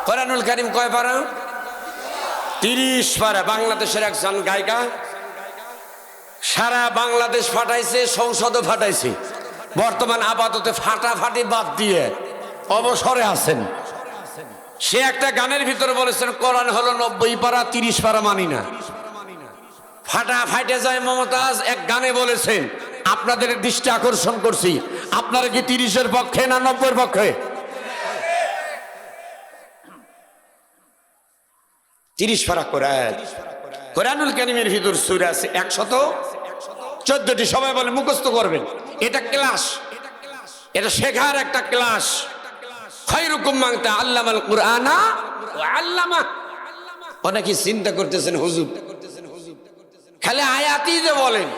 কোরআনুল কারীম কয় পারা? 30 পারা। বাংলাদেশের একজন গায়িকা সারা বাংলাদেশ ফাটাইছে, সংসদও ফাটাইছে। বর্তমান আপাতত ফাটাফাটি বাদ দিয়ে অবসরে আছেন। সে একটা গানের ভিতরে বলেছেন কোরআন হলো 90 পারা, 30 পারা মানি না। ফাটা ফাইটে যায় মমতাজ এক গানে বলেছেন। আপনাদের দৃষ্টি আকর্ষণ করছি, আপনারা কি 30-এর পক্ষে না 90-এর পক্ষে? 30 পারা কোরআন। কোরআনুল কারীমের ভিতর সূরা আছে 114টি। সবাই বলে মুখস্থ করবেন। এটা ক্লাস, এটা শেখার একটা ক্লাস। খায়রুকুম মান তাআল্লামাল কুরআনা ওয়া আল্লামা। অনেকে চিন্তা করতেছেন হুজুর খালি আয়াতই যে বলেন,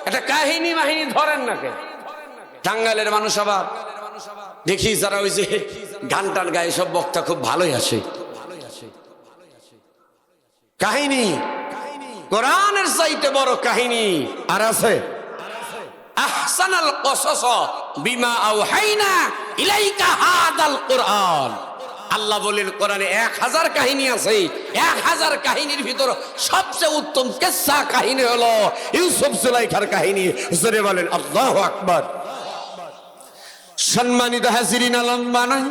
এটা কাহিনী মাহিনী ধরেন না কেন? টাঙ্গাইলের মানুষ আবার দেখি যারা ওই যে গান টান গায়ে, সব বক্তা খুব ভালোই আসে। কাহিনী কোরআনের চাইতে বড় কাহিনী আর আছে? আহসানাল কসস বিমা আওহাইনা ইলাইকা হাদাল কুরআন। আল্লাহ বলেন কোরআনে 1000 কাহিনী আছে। 1000 কাহিনীর ভিতর সবচেয়ে উত্তম কিসসা কাহিনী হলো ইউসুফ জুলাইখার কাহিনী। জোরে বলেন আল্লাহু আকবার। সম্মানিত হাজিরিন, লম্বা নয়,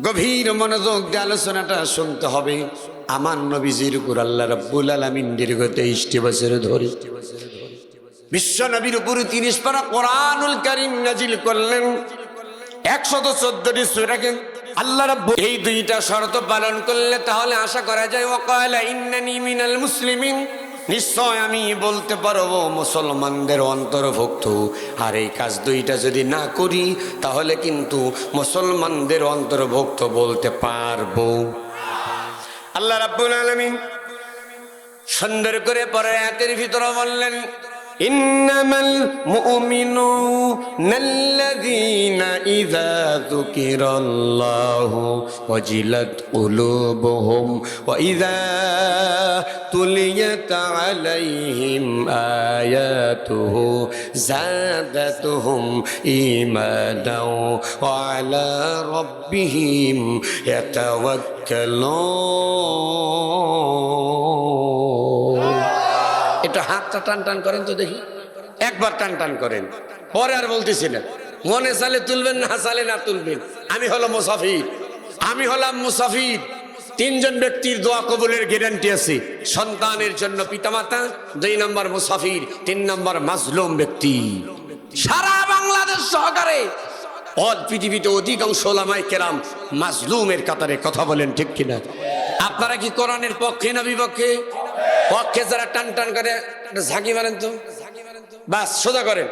গভীর মনোযোগ দিয়ে আলোচনাটা শুনতে হবে। আমার নবীজির উপর আল্লাহ রাব্বুল আলামিন দীর্ঘ 23টি বছর ধরে বিশ্ব নবীর উপর 30 পারা কোরআনুল কারীম নাজিল করলেন। 114টি সূরাকে আল্লাহ রাব্বুল এই দুইটা শর্ত পালন করলে তাহলে আশা করা যায় ওয়াকালা ইন্নানি মিনাল মুসলিমিন, নিশ্চয় আমি বলতে পারবো মুসলমানদের অন্তর্ভুক্ত। আর এই কাজ দুইটা যদি না করি তাহলে কিন্তু মুসলমানদের অন্তর্ভুক্ত বলতে পারবো। আল্লাহ রাব্বুল আলামিন সুন্দর করে পরে আয়াতের ভিতরে বললেন ইন্নামাল মুমিনুনাল্লাযীনা ইযা যুকিরাল্লাহু ওয়াজিলাত কুলুবুহুম ওয়া ইযা তুলিয়াত আলাইহিম আয়াতুহু যাদাতুহুম ঈমানাও ওয়া আলা রাব্বিহিম ইয়াতাওয়াক্কালুন। এটা হাতটা টান টান করেন তো দেখি, একবার টান টান করেন, পরে আর বলতেছি না। মনে চালে তুলবেন, না চালে না তুলবেন। আমি হলাম মুসাফির, আমি হলাম মুসাফির। 3 জন ব্যক্তির দোয়া কবুলের গ্যারান্টি আছে। সন্তানের জন্য পিতামাতা, 2 নম্বর মুসাফির, 3 নম্বর মাজলুম ব্যক্তি। সারা বাংলাদেশ সহকারে পৃথিবীতে অধিকাংশ ওলামায়ে কেরাম মাজলুমের কাতারে। কথা বলেন ঠিক কিনা? আপনারা কি কোরআনের পক্ষে না বিপক্ষে? পক্ষে যারা টান টান করে ঝাঁকি মারেন তো, বাস সোজা করেন।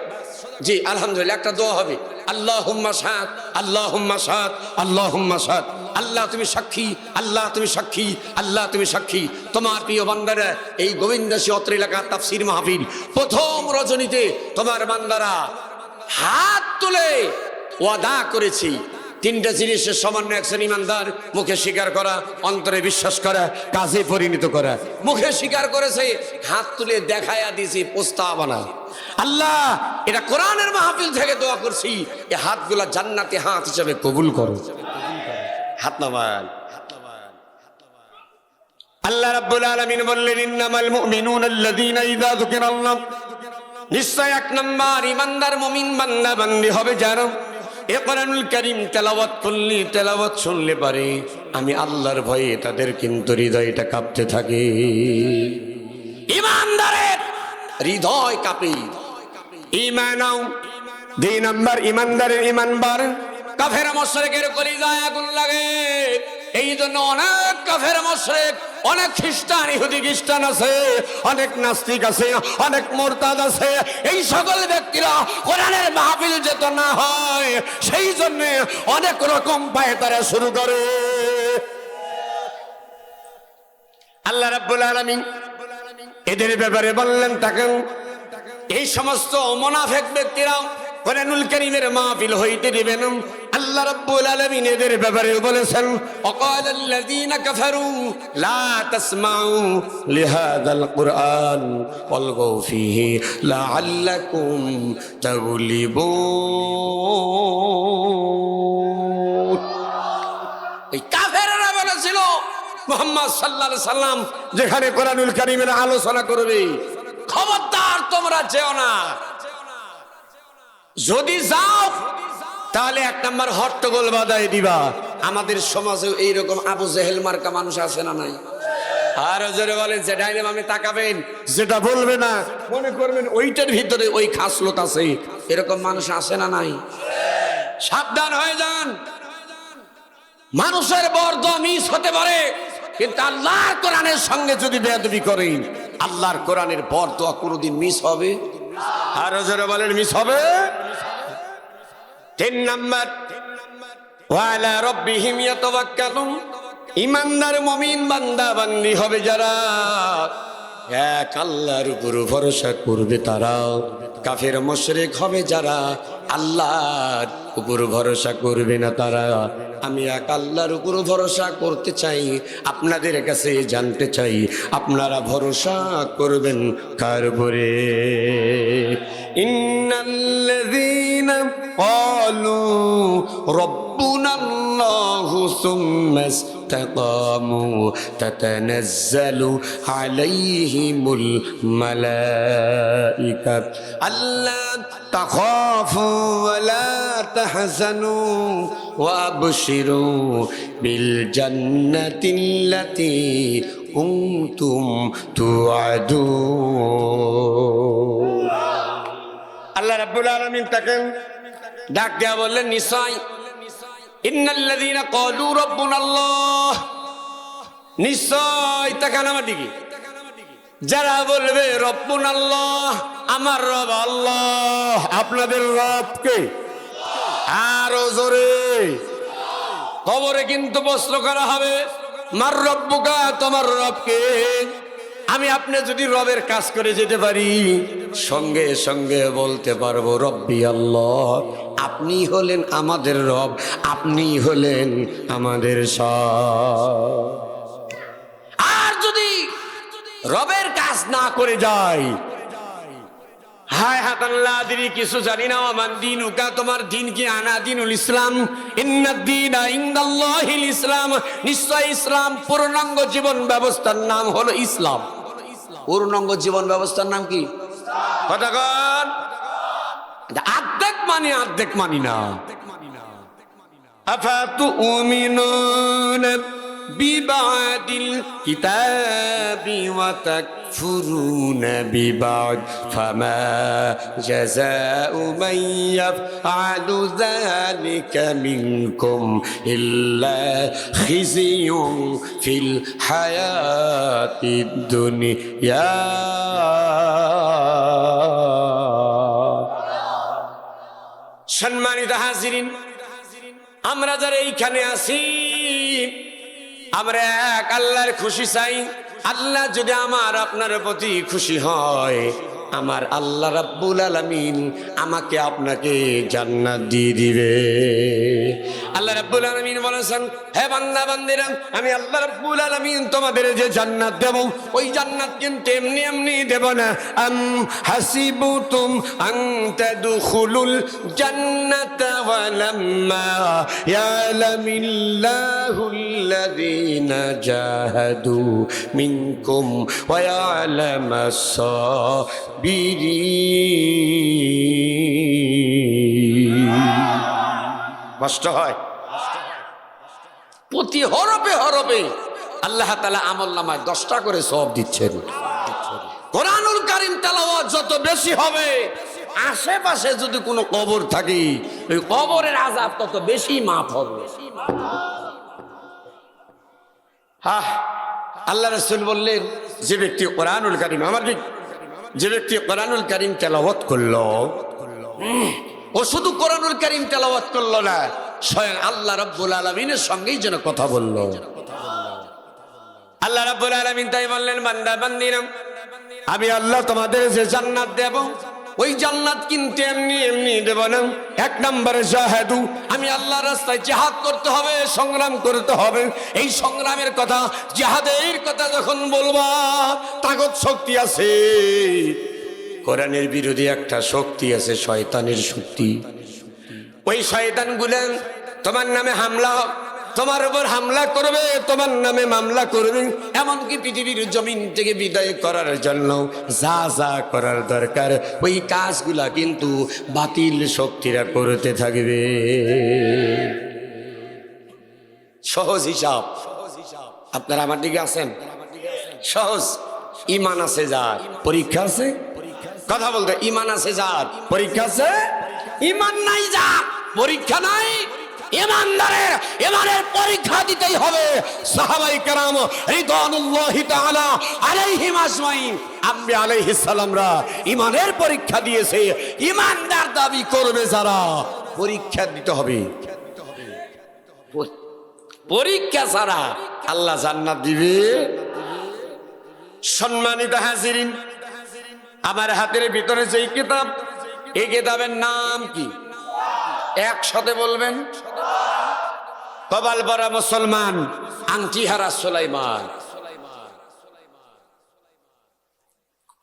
জি আলহামদুলিল্লাহ। একটা দোয়া হবে, আল্লাহুম্মা শাহাদ, আল্লাহুম্মা শাহাদ, আল্লাহুম্মা শাহাদ। আল্লাহ তুমি সাক্ষী, আল্লাহ তুমি সাক্ষী, আল্লাহ তুমি সাক্ষী। তোমার প্রিয় বান্দারা এই গোবিন্দাসী অত্র এলাকার তাফসীর মাহফিল প্রথম রজনীতে তোমার বান্দারা হাত তুলে ওয়াদা করেছি। 3টা জিনিসের সমন্বয় একজন ইমানদার, মুখে স্বীকার করা, অন্তরে বিশ্বাস করা, কাজে পরিণত করা। মুখে স্বীকার করেছে, হাত তুলে দেখায়া দিয়েছি প্রস্তাবনা। আল্লাহ এটা কোরআনের মাহফিল থেকে দোয়া করছি, এই হাতগুলা জান্নাতে হাত হিসেবে কবুল করো। হাত নামান। আল্লাহ রাব্বুল আলামিন বললেন ইন্নামাল মুমিনুনাল্লাযীনা ইযা যুকিরাল্লাহ, নিশ্চয় 1 নম্বর ইমানদার মুমিন বান্দা বান্দি হবে যারা এ কোরআনুল কারীম তেলাওয়াত করলে, তেলাওয়াত শুনলে পারে আমি আল্লাহর ভয়ে তাদের কিন্তু হৃদয়টা কাঁপতে থাকে। ইমানদারের হৃদয় কাঁপে। ঈমানাও 2 নম্বর ইমানদারের ঈমান বাড়ে। কাফের মুশরিকের কলিজায় আগুন লাগে। এই জন্য অনেক কাফের মুশরিক, অনেক খ্রিস্টান, ইহুদি খ্রিস্টান আছে, অনেক নাস্তিক আছে, অনেক মুরতাদ আছে। এই সকল ব্যক্তিরা কোরআনের মাহফিল যেত না হয়, সেই জন্য অনেক রকম পায়ে তারা শুরু করে। আল্লাহ রাব্বুল আলামিন এদের ব্যাপারে বললেন তাকান, এই সমস্ত মুনাফিক ব্যক্তিরা কোরআনুল কারীমের মাহফিল হইতে দিবেন। আল্লাহ রাব্বুল আলামিন এদের ব্যাপারে বলেছেন ওয়াকালাল্লাযীনা কাফারু লা তাসমাউ লিহাযাল কুরআন ওয়ালগাউ ফীহি লাআল্লাকুম তাগলিবুন। এই কাফেররা ছিল মুহাম্মদ সাল্লাল্লাহু আলাইহি সাল্লাম যেখানে কোরআনুল কারীমের আলোচনা করবে, খবরদার তোমরা যেও না। যদি যাও তাহলে এক নাম্বার হট্টগোল বাঁধাই দিবা। আমাদের সমাজে এইরকম আবু জেহেল মার্কা মানুষ আছে না নাই? আর জোরে বলেন, যেটা আমি তাকাবেন, যেটা বলবে না মনে করবেন ওইটার ভিতরে ওই খাসলত আছে। এরকম মানুষ আছে না নাই? সাবধান হয়ে যান। মানুষের বরদোয়া মিস হতে পারে, কিন্তু আল্লাহর কোরআনের সঙ্গে যদি বেয়াদবি করেন, আল্লাহর কোরআনের বরদোয়া কোনোদিন মিস হবে? আর জোরে বলেন, মিস হবে। 3 নাম্বার, ওয়ালা রাব্বিহিম ইয়াতাওয়াক্কালুন। ইমানদার মুমিন বান্দা বান্দি হবে যারা, এক আল্লাহর উপর ভরসা করবে তারা। কাফের মুশরিক হবে যারা, আল্লাহর উপর ভরসা করবে না তারা। আমি এক আল্লাহর উপর ভরসা করতে চাই, আপনাদের কাছে জানতে চাই আপনারা ভরসা করবেন কার উপরে? ইন্নাল্লাযীনা ক্বালু রাব্বুনাল্লাহু সুম্মা ইসতাকামু তাতানাজ্জালু আলাইহিমুল মালাইকা আল্লা তাখাফু ওয়া লা তাহজানু ওয়া আবশিরু বিল জান্নাতিল্লাতী কুনতুম তুআদুন। আল্লাহ রাব্বুল আলামিন তাকে ডাক দেয়া বললেন, নিশ্চয় ইন্নাল্লাযীনা ক্বালু রাব্বুনাল্লাহ, নিশ্চয় তাকান আমার দিকে, যারা বলবে রব্বুনাল্লাহ, আমার রব আল্লাহ। আপনাদের রব কে? আরো জোরে। কবরে কিন্তু প্রশ্ন করা হবে, মার রব্বুকা, তোমার রব কে? আমি আপনি যদি রবের কাজ করে যেতে পারি, সঙ্গে সঙ্গে বলতে পারবো রব্বি আল্লাহ, আপনি হলেন আমাদের রব, আপনি হলেন আমাদের সব। আর যদি রবের কাজ না করে যাই, হায় হাতাল্লাহ দিরি কিছু জানি না, আমার দিন উকা, তোমার দিন কি? আনা দিনুল ইসলাম, ইন্নাদ-দীনা ইনদাল্লাহিল ইসলাম। নিশ্চয় ইসলাম পূর্ণাঙ্গ জীবন ব্যবস্থার নাম হলো ইসলাম। পূর্ণাঙ্গ জীবন ব্যবস্থার নাম কি? কথা কন। অর্ধেক মানি, অর্ধেক মানি না। আফাতুমিনুনা বিবাদিল কিতাবি ওয়া তাকফুরুনা বিবাদ ফামা জাযাউ মান ইয়াফআলু যালিকা মিনকুম ইল্লা খিজিয়ুন ফিল হায়াতিদ দুনিয়া। সম্মানিত হাজিরিন, আমরা যারা এইখানে আছি, আমরা এক আল্লাহর খুশি চাই। আল্লাহ যদি আমার আপনার প্রতি খুশি হয়, আমার আল্লাহ রাব্বুল আলামিন আমাকে আপনাকে জান্নাত দিয়ে দিবে। আল্লাহ রাব্বুল আলামিন বলেছেন, হে বান্দা বান্দিরা, আমি আল্লাহ রাব্বুল আলামিন তোমাদের যে জান্নাত দেব, ওই জান্নাত কিন্তু এমনি এমনি দেব না। আম হাসিবতুম আন তাদখুলুল জান্নাতা ওয়া লাম্মা ইয়ালামিল্লাহুল্লাযীনা জাহাদু মিনকুম ওয়া ইয়ালামাস কষ্ট হয় প্রতি হরফে হরফে আল্লাহ তাআলা আমলনামায় 10টা করে সওয়াব দিচ্ছেন। কোরআনুল কারীম তেলাওয়াত যত বেশি হবে, আশেপাশে যদি কোনো কবর থাকে, ওই কবরের আযাব তত বেশি মাফ হবে। হ্যাঁ, আল্লাহ রাসূল বললেন, যে ব্যক্তি কোরআনুল কারীম, যে ব্যক্তি কোরআনুল কারীম তেলাওয়াত করলো, ও শুধু কোরআনুল কারীম তেলাওয়াত করলো না, স্বয়ং আল্লাহ রাব্বুল আলামিনের সঙ্গেই যেন কথা বললো। আল্লাহ রাব্বুল আলামিন তাই বললেন, বান্দা বান্দিরা, আমি আল্লাহ তোমাদের যে জান্নাত দেব, ওই জান্নাত কিন্তু এমনি এমনি দেব না। 1 নম্বরে জাহাদু, আমি আল্লাহর রাস্তায় জিহাদ করতে হবে, সংগ্রাম করতে হবে। এই সংগ্রামের কথা, জিহাদের কথা যখন বলবা, তাগত শক্তি আছে। কোরআনের বিরোধী একটা শক্তি আছে, শয়তানের শক্তি। ওই শয়তানগুলো তোমার নামে হামলা তোমার উপর হামলা করবে, তোমার নামে মামলা করবে, এমনকি পৃথিবীর জমিন থেকে বিদায় করার জন্য যা যা করার দরকার ওই কাজগুলা কিন্তু বাতিল শক্তিরা করতে থাকবে। সহজ হিসাব। আপনারা আমার দিকে আছেন? সহজ। ইমান আছে যার, পরীক্ষা আছে। কথা বলতে, ইমান আছে যার, পরীক্ষা আছে। ইমান নাই যার, পরীক্ষা নাই। ইমানদারের ইমানের পরীক্ষা দিতেই হবে। সাহাবায়ে কেরাম রিদওয়ানুল্লাহি তাআলা আলাইহিম আজমাইন, আম্বিয়া আলাইহিস সালামরা ইমানের পরীক্ষা দিয়েছে। ইমানদার দাবি করবে যারা, পরীক্ষা দিতে হবে। পরীক্ষা ছাড়া আল্লাহ জান্নাত দিবে? সম্মানিত হাজিরিন, আমার হাতের ভিতরে যেই কিতাব, এই কিতাবের নাম কি? একসাথে বলবেন। কপাল পরা মুসলমান, আংটি হারা সুলাইমান।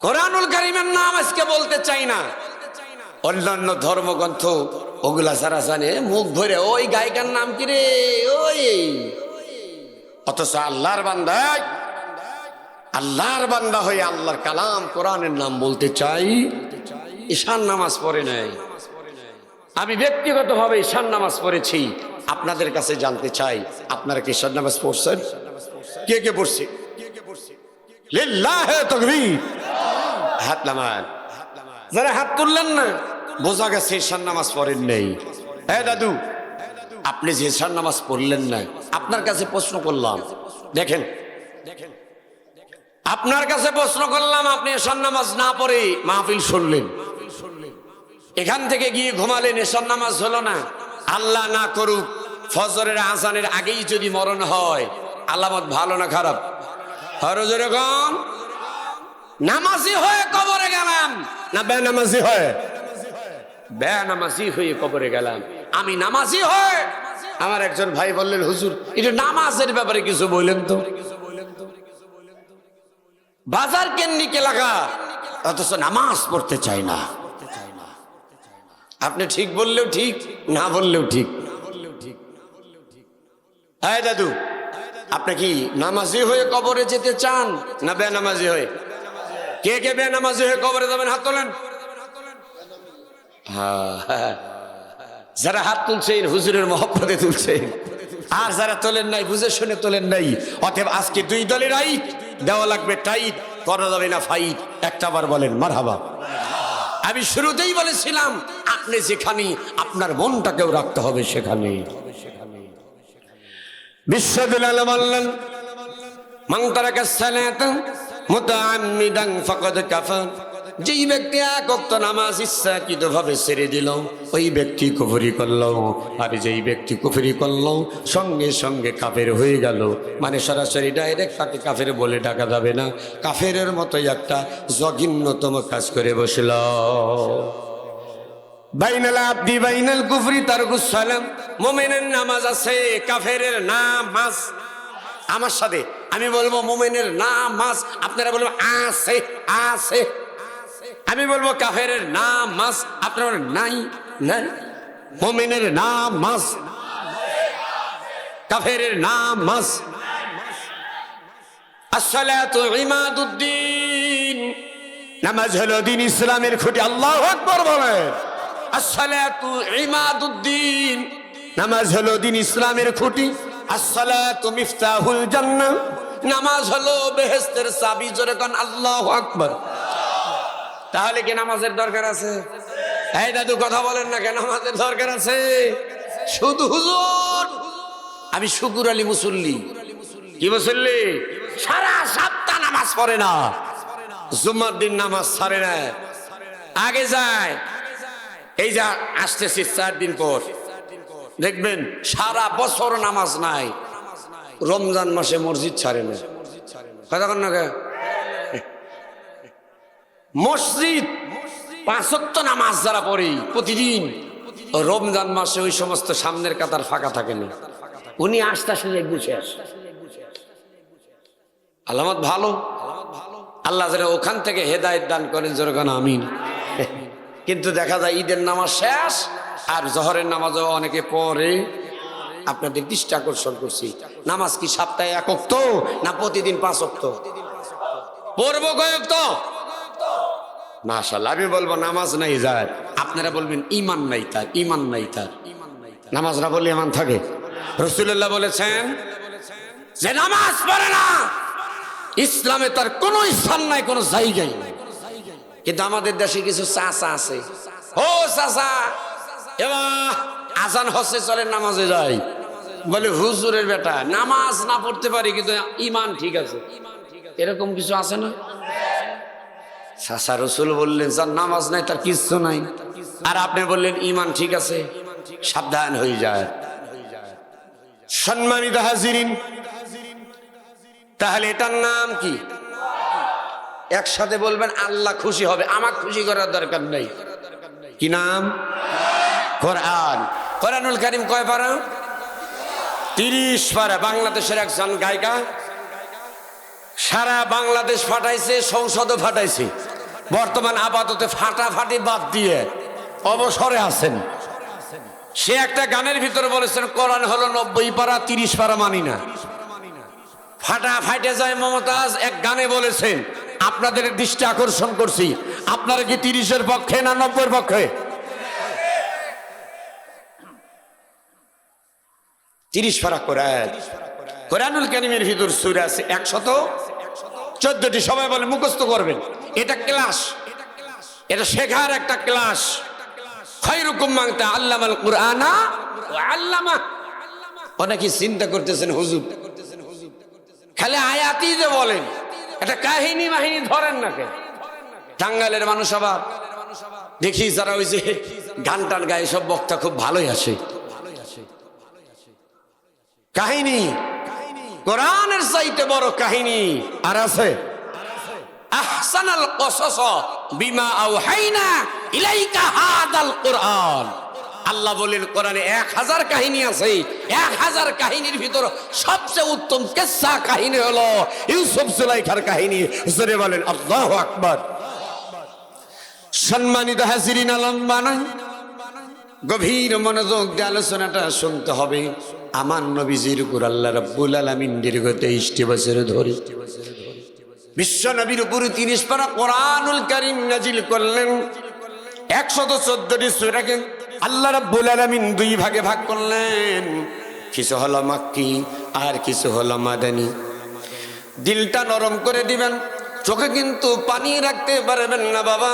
কোরআনুল কারীমের নাম আজকে বলতে চাই না, অন্যান্য ধর্মগ্রন্থ ওগুলা সারা জানে মুখ ভরে। ওই গায়িকার নাম কি রে? ওই অথচ আল্লাহর বান্দা, আল্লাহর বান্দা হয়ে আল্লাহর কালাম কোরআনের নাম বলতে চাই। ঈশান নামাজ পড়ে নাই। আমি ব্যক্তিগতভাবে ঈশান নামাজ পড়েছি। আপনাদের কাছে জানতে চাই, আপনারা কি ঈশান নামাজ পড়ছেন? কে কে পড়ছে? লিল্লাহি তাকবীর। হাত নামান। যারা হাত তুললেন না, বোঝা গেছে ঈশান নামাজ পড়েন নাই। হ্যাঁ দাদু, আপনি যে ঈশান নামাজ পড়লেন না, আপনার কাছে প্রশ্ন করলাম। দেখেন, আপনার কাছে প্রশ্ন করলাম, আপনি ঈশান নামাজ না পড়ে মাহফিল শুনলেন, এখান থেকে গিয়ে ঘুমালেন, ঈশান নামাজ হলো না। আল্লাহ না করুক ফজরের আযানের আগেই যদি মরণ হয়, আলামত ভালো না খারাপ? আরো যেরকম নামাজি হয়ে কবরে গেলাম না বেনামাজি হয়ে? বেনামাজি হয়ে কবরে গেলাম। আমি নামাজি হয়ে, আমার একজন ভাই বললেন, হুজুর এটা নামাজের ব্যাপারে কিছু বললেন তো। বাজার কেন্দ্রিক এলাকা, অথচ নামাজ পড়তে চাই না। আপনি ঠিক বললেও ঠিক, না বললেও ঠিক। হ্যাঁ দাদু, আপনি কি নামাজি হয়ে কবরে যেতে চান না বেনামাজি হয়ে? কে কে বেনামাজি হয়ে কবরে যাবেন? হাত তোলেন। হ্যাঁ, যারা হাত তুলছেন হুজুরের মহব্বতে তুলছেন, আর যারা তোলেন নাই বুঝে শুনে তোলেন নাই। অতএব আজকে দুই দলের রাইট দেওয়া লাগবে টাইট, করা যাবে না ফাইট। একটা বার বলেন মারহাবা। আমি শুরুতেই বলেছিলাম, আপনি যেখানে, আপনার মনটাকেও রাখতে হবে সেখানে। বিশ্ববিদ্যালয় বললেন, মান তারাকা সালাতা মুতাআম্মিদান ফাকাদ কাফার। যেই ব্যক্তি এক ওয়াক্ত নামাজ ইচ্ছাকৃতভাবে ছেড়ে দিল, ওই ব্যক্তি কুফরি করল। আর যেই ব্যক্তি কুফরি করল, সঙ্গে সঙ্গে কাফের হয়ে গেল। মানে সরাসরি ডাইরেক্ট তাকে কাফের বলে ডাকা যাবে না, কাফেরের মতোই একটা জঘন্যতম কাজ করে বসল। বাইনাল আবদি বাইনাল কুফরি তারকুস সালাম। মুমিনের নামাজ আছে, কাফেরের নামাজ। আমার সাথে আমি বলবো মুমিনের নামাজ, আপনারা বলবো আছে আছে। আমি বলবো কাফেরের নামাজ, আপনারা বলবেন নাই নাই। মুমিনের নামাজ, কাফেরের নামাজ। আসসালাতু ইমাদুদ্দিন, নামাজ হলো দিন ইসলামের খুঁটি। আল্লাহু আকবার বলেন। আসসালাতু ইমাদুদ্দিন, নামাজ হলো দিন ইসলামের খুঁটি। আসসালাতু মিফতাহুল জান্নাহ, নামাজ হলো বেহেশতের চাবি। জোরে কোন আল্লাহু আকবার। তাহলে কি নামাজের দরকার আছে? এই দাদু কথা বলেন না কেন? নামাজের দরকার আছে। শুধু হুজুর আমি শুকুর আলী মুসল্লি। কি মুসল্লি? সারা সপ্তাহ নামাজ পড়ে না, জুম্মার দিন নামাজ ছাড়ে না, আগে যায়। এই যা আসতেছি 4 দিন পর দেখবেন সারা বছর নামাজ নাই, রমজান মাসে মসজিদ ছাড়ে না। কথা কন না কে? মসজিদ 5 ওয়াক্ত নামাজ যারা পড়ে প্রতিদিন, রমজান মাসে ওই সমস্ত সামনের কাতার ফাঁকা থাকে না, উনি আসতে আসলে গুছে আসে। আলামত ভালো। আল্লাহ যেন ওখান থেকে হেদায়েত দান করেন, যেরকম আমিন। কিন্তু দেখা যায় ঈদের নামাজ শেষ আর জহরের নামাজও অনেকে পড়ে, আপনাদের দৃষ্টি আকর্ষণ করছি। নামাজ কি সপ্তাহে 1 ওয়াক্ত না প্রতিদিন 5 ওয়াক্ত? পড়বো কয় ওয়াক্ত? মাশাআল্লাহ। আমি বলবো নামাজ নাই যার, আপনারা বলবেন ঈমান নাই তার, ঈমান নাই তার। নামাজ না পড়লে ঈমান থাকে? রাসূলুল্লাহ বলেছেন যে নামাজ পড়ে না ইসলামে তার কোনো স্থান নাই, কোনো জায়গায় নাই। কিন্তু আমাদের দেশে কিছু চাচা আছে, ও চাচা এবার আজান হচ্ছে চলে নামাজে যাই, বলে হুজুরের বেটা নামাজ না পড়তে পারি কিন্তু ঈমান ঠিক আছে। এরকম কিছু আছে না? চাচা রাসূল বললেন যার নামাজ নাই তার কিচ্ছু নাই, আর আপনি বললেন ঈমান ঠিক আছে। সাবধান হয়ে যায়। সম্মানিত হাজিরিন, তাহলে এটার নাম কি? একসাথে বলবেন আল্লাহ খুশি হবে, আমার খুশি করার দরকার নেই। কি নাম? কোরআন। কোরআনুল কারীম কয় পারা? 30 পারা। বাংলাদেশের একজন গায়িকা সারা বাংলাদেশ ফাটাইছে, সংসদও ফাটাইছে। বর্তমান আপাতত ফাটাফাটি বাদ দিয়ে অবসরে আছেন। সে একটা গানের ভিতরে বলেছেন কোরআন হলো 90 পারা, 30 পারা মানি না। ফাটা ফাইটে যায় মমতাজ এক গানে বলেছেন, আপনাদের দৃষ্টি আকর্ষণ করছি, আপনারা কি 30-এর পক্ষে না 90-এর পক্ষে? 30 পারা কোরআন। কোরআনুল কারীমের ভিতর সূরা আছে 114টি। সবাই বলে মুখস্থ করবেন। এটা ক্লাস, এটা শেখার একটা ক্লাস। খায়রুকুম মান তাআল্লামাল কুরআনা ওয়া আল্লামা। অনেকে চিন্তা করতেছেন হুজুর খালি আয়াতই যে বলেন, এটা কাহিনী মাহিনী ধরেন না কেন? টাঙ্গাইলের মানুষ আবার দেখি যারা ওই যে গান টান গায়ে সব বক্তা খুব ভালোই আসে। কাহিনী কোরআনের চাইতে বড় কাহিনী আর আছে? আহসানাল কসস বিমা আওহাইনা ইলাইকা হাদাল কুরআন। আল্লাহ বলেন কোরআনে 1000 কাহিনী আছে। 1000 কাহিনীর ভিতর সবচেয়ে উত্তম কিসসা কাহিনী হলো ইউসুফ জুলাইখার কাহিনী। জোরে বলেন আল্লাহু আকবার। সম্মানিত হাজিরিন, লম্বা নয়, গভীর মনোযোগ দিয়ে আলোচনাটা শুনতে হবে। আমার নবীজির উপর আল্লাহ রাব্বুল আলামিন দীর্ঘ 23টি বছর ধরে বিশ্ব নবীর উপর 30 পারা কোরআনুল কারীম নাজিল করলেন। 114টি সূরাকে আল্লাহ রাব্বুল আলামিন 2 ভাগে ভাগ করলেন। কিছু হলো মাক্কি আর কিছু হলো মাদানী। দিলটা নরম করে দিবেন, চোখে কিন্তু পানি রাখতে পারবেন না বাবা।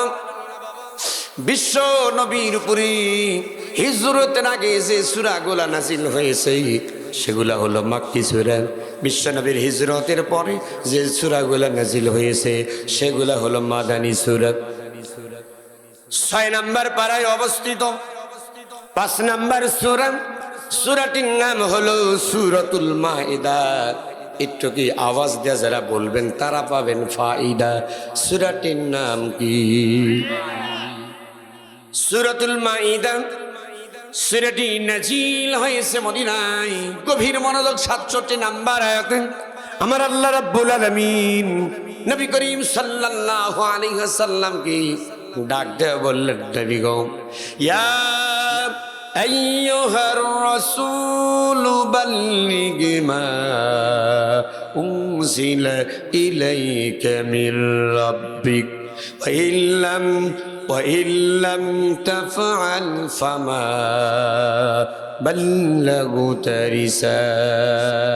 বিশ্ব নবীর উপরে হিজরতের আগে যে সূরাগুলা নাজিল হয়েছে সেগুলা হলো মাক্কি সূরা। বিশ্ব নবীর হিজরতের পরে যে সূরাগুলা নাজিল হয়েছে সেগুলা হলো মাদানী সূরা। 6 নম্বর পারায় অবস্থিত 5 নম্বর সূরা। সূরাটির নাম হলো সূরাতুল মাইদা। একটু কি আওয়াজ দিয়ে যারা বলবেন তারা পাবেন ফায়দা। সূরাটির নাম কি? সূরাতুল মাইদা। সূরাটি নাজিল হয়েছে মদিনায়। গভীর মনোযোগ 67 নম্বর আয়াতে আমার আল্লাহ রাব্বুল আলামিন নবী করিম সাল্লাল্লাহু আলাইহি ওয়াসাল্লামকে ডাক দিয়ে বললেন, নবী গো, ইয়া আইয়ুহার রাসূল বাল্লিগ মা উনজিলা ইলাইকা মির রাব্বিক وإن لم تفعل فما بلغت رسالته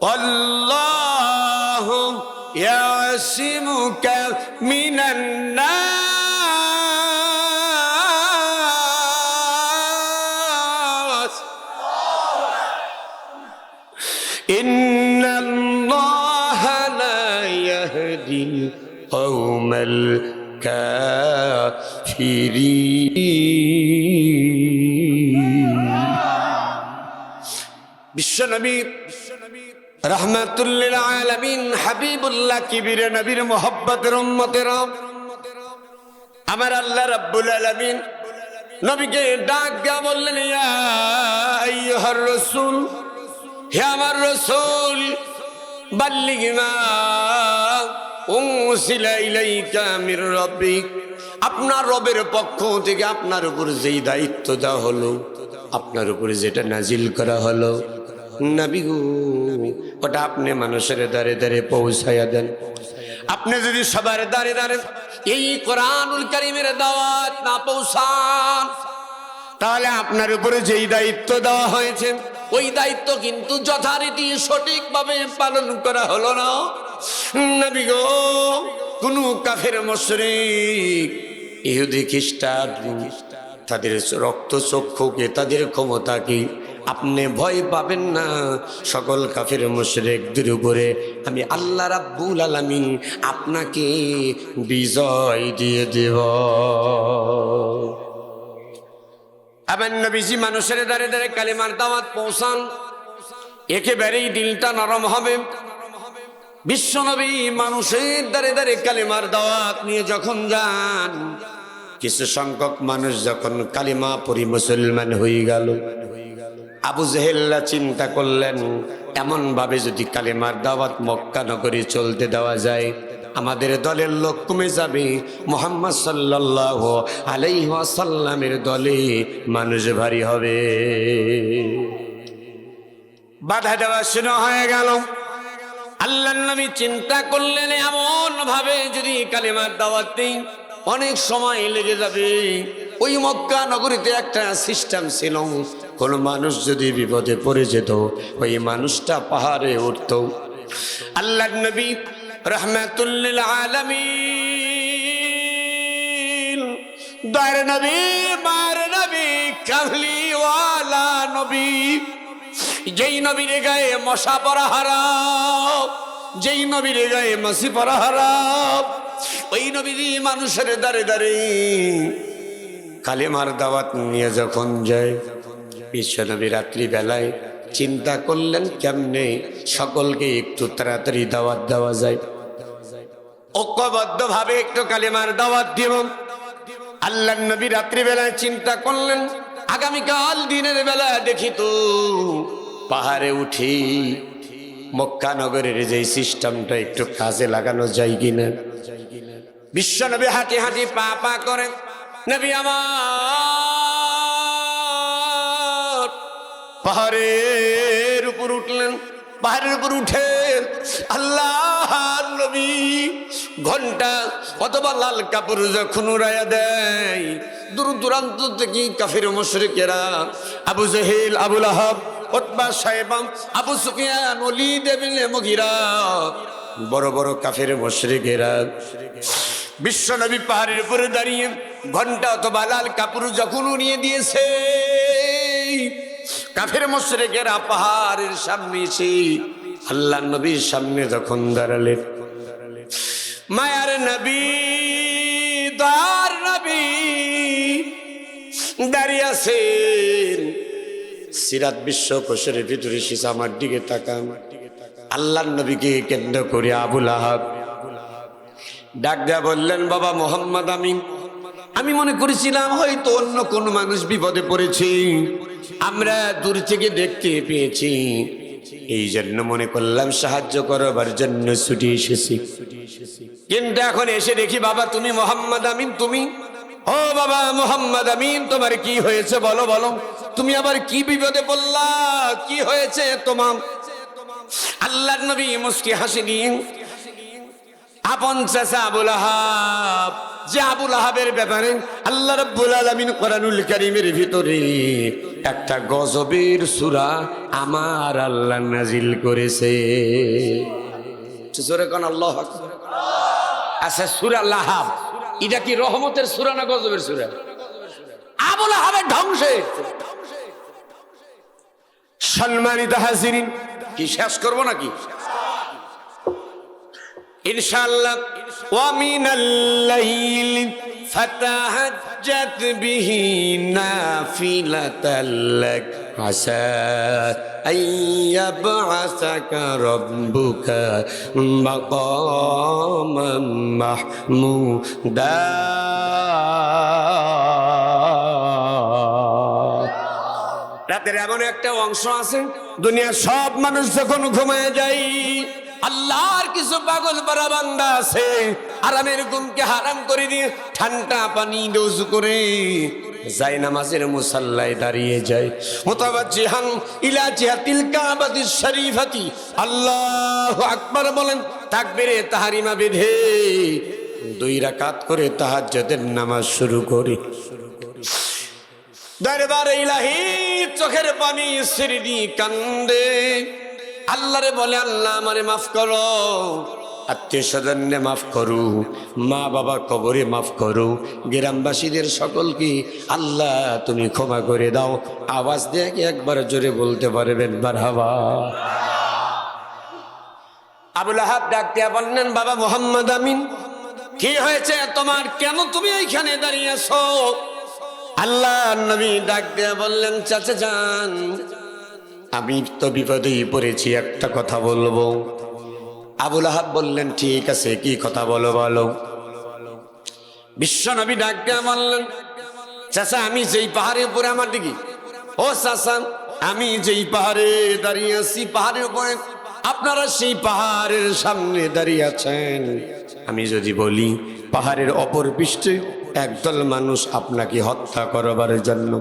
والله يعصمك من الناس إن الله لا يهدي القوم বিশ্বনবী রাহমাতুল লিল আলামিন হাবিবুল্লাহ কিবির নবীর মুহাব্বতের উম্মতেরা আমার আল্লাহ রাব্বুল আলামিন নবীকে ডাক দিয়া বললেন, ইয়া আইয়ুহার রাসূল, হে আমার রাসূল, বাল্লিগ মা উনজিলা ইলাইকা মির রাব্বিক, আপনার রবের পক্ষ থেকে আপনার উপর যেই দায়িত্ব দেওয়া হলো আপনার উপরে যেটা নাজিল করা হলো নবী গো, ওটা আপনি মানুষের দ্বারে দ্বারে পৌঁছায়া দেন। আপনি যদি সবার দ্বারে দ্বারে এই কোরআনুল কারীমের দাওয়াত না পৌঁছান, তাহলে আপনার উপরে যেই দায়িত্ব দেওয়া হয়েছে ওই দায়িত্ব কিন্তু যথারীতি সঠিকভাবে পালন করা হলো না। নবী গো, কোন কাফের মুশরিক ইহুদি খ্রিস্টান তাদের রক্ত চক্ষুকে, তাদের ক্ষমতাকে আপনি ভয় পাবেন না। সকল কাফের মুশরিকদের উপরে আমি আল্লাহ রাব্বুল আলামিন আপনাকে বিজয় দিয়ে দেব। আমার নবীজি মানুষের দ্বারে দ্বারে কালিমার দাওয়াত পৌঁছান, একেবারেই দিলটা নরম হবে। বিশ্বনবী মানুষের দ্বারে দ্বারে কালিমার দাওয়াত নিয়ে যখন যান, কিছু সংখ্যক মানুষ যখন কালিমা পড়ি মুসলমান হয়ে গেল, আবু জেহেল্লা চিন্তা করলেন এমন ভাবে যদি কালিমার দাওয়াত মক্কা নগরী চলতে দেওয়া যায়, আমাদের দলের লোক কমে যাবে, মুহাম্মদ সাল্লাল্লাহু আলাইহি ওয়াসাল্লামের দলে মানুষ ভারী হবে। বাধা দেওয়া শুরু হয়ে গেল। আল্লাহর নবী চিন্তা করলেন এমন ভাবে যদি কালিমার দাওয়াত দেই অনেক সময় লেগে যাবে। ওই মক্কা নগরীতে একটা সিস্টেম ছিল, কোন মানুষ যদি বিপদে পড়ে যেত ওই মানুষটা পাহাড়ে উঠত। আল্লাহর নবী রাহমাতুল লিল আলামিন, দয়ার নবী, মার নবী, কামলিওয়ালা নবী, যেই নবীর গায়ে মশা পরা হারাম, যেই নবীর গায়ে মাছি পরা হারাম, ওই নবীজি মানুষের দ্বারে দ্বারে কালেমার দাওয়াত নিয়ে যখন যায়, বিশ্বনবী রাত্রি বেলায় চিন্তা করলেন কেমনে সকলকে একটু তাড়াতাড়ি দাওয়াত দেওয়া যায়, ঐক্যবদ্ধ ভাবে একটু কালেমার দাওয়াত দিব। আল্লাহর নবী রাত্রি বেলায় চিন্তা করলেন আগামীকাল দিনের বেলা দেখি তো পাহাড়ে উঠি মক্কা নগরের যে সিস্টেমটা একটু কাজে লাগানো যায় কিনা। বিশ্বনবী হাঁটি হাঁটি পা পা করে নবী আমার পাহাড়ের উপর উঠলেন। পাহাড়ের উপর উঠে আল্লাহর নবী ঘন্টা অথবা লাল কাপড় যখন উড়াইয়া দেয়, দূর দূরান্ত থেকে কাফির মুশরিকেরা আবু জেহেল, আবু লাহাব, উতবা, শায়বা, আবু সুফিয়ান, ওলীদ ইবনে মুগীরা, বড় বড় কাফির মুশরিকেরা বিশ্বনবী পাহাড়ের উপরে দাঁড়িয়ে ঘন্টা অথবা লাল কাপড় যখন উড়িয়ে দিয়েছে, কাফের মুশরিকেরা পাহাড়ের সামনে এসে আল্লাহর নবীর সামনে যখন দাঁড়ালেন, মায়ার নবী, দয়ার নবী দাঁড়িয়ে আছেন। সিরাত বিশ্বকোষের ভিতরে এসেছে, আমার দিকে তাকান। আল্লাহর নবীকে কেন্দ্র করে আবু লাহাব ডাক দেয়া বললেন, বাবা মোহাম্মদ আমিন, আমি মনে করেছিলাম হয়তো অন্য কোন মানুষ বিপদে পড়েছে, আমরা দূর থেকে দেখতে পেয়েছি, এই জন্য মনে করলাম সাহায্য করবার জন্য ছুটে এসেছি। কিন্তু এখন এসে দেখি বাবা তুমি মোহাম্মদ আমিন, তুমি, ও বাবা মোহাম্মদ আমিন, তোমার কি হয়েছে বলো বলো, তুমি আবার কি বিপদে পড়লা, কি হয়েছে তোমার? আল্লাহর নবী মুস্কি হাসি দিয়ে আপন চাচা আবু লাহাব, যে আবু লাহাবের ব্যাপারে আল্লাহ রাব্বুল আলামিন কোরআনুল কারীমের ভিতরে একটা গজবের সূরা আমার আল্লাহ নাজিল করেছে। জোরে কোন আল্লাহু আকবার। আচ্ছা, সূরা লাহাব এটা কি রহমতের সূরা না গজবের সূরা? আবু লাহাবের ধ্বংসে। সম্মানিত হাজিরিন, কি শেষ করব নাকি? ইনশাআল্লাহ। ওয়া মিনাল লাইলি ফাতাহাজ্জাত বিহি নাফিলাতাল লাক আসা আইয়াবআসাকা রাব্বুকা মাকামাম মাহমুদা। রাতের এমন একটা অংশ আছে, দুনিয়ার সব মানুষ যখন ঘুমায় যায়, আল্লাহর কিছু পাগল পারা বান্দা আছে আরামের ঘুমকে হারাম করে দিয়ে ঠান্ডা পানি ডোজ করে যাই নামাজের মুসাল্লায় দাঁড়িয়ে যায়, মুতাওয়াজ্জিহান ইলা জিহাতিল কাবাতিশ শরীফাতি, আল্লাহু আকবার বলেন, তাকবীরে তাহরিমা বেঁধে 2 রাকাত করে তাহাজ্জুদের নামাজ শুরু করি। দরবারে ইলাহি চোখের পানি ছেড়ে দি কান্দে, আল্লাহরে বলে, আল্লাহ আমারে মাফ করো, আত্মীয় স্বজনকে মাফ করু, মা বাবা কবরে মাফ করু, গ্রামবাসীদের সকলকে আল্লাহ তুমি ক্ষমা করে দাও। আওয়াজ দিয়ে কি একবার জোরে বলতে পারবেন মারহাবা? আবু লাহাব ডাক দিয়া বললেন, বাবা মুহাম্মদ আমিন, কি হয়েছে তোমার? কেন তুমি এইখানে দাঁড়িয়ে আছো? আল্লাহ নবী ডাক দিয়া বললেন, চাচা যান, আমি তো বিপদেই পড়েছি, একটা কথা বলবো। আবু লাহাব বললেন, ঠিক আছে, কি কথা বলো বলো। বিশ্ব নবী ডাক দিয়া বললেন, চাচা আমি যেই পাহাড়ের উপরে, আমার দিকে, ও চাচা আমি যেই পাহাড়ে দাঁড়িয়ে আছি, পাহাড়ের উপরে আপনারা সেই পাহাড়ের সামনে দাঁড়িয়ে আছেন, আমি যদি বলি পাহাড়ের অপর পৃষ্ঠে একদল মানুষ আপনাকে হত্যা করবার জন্য,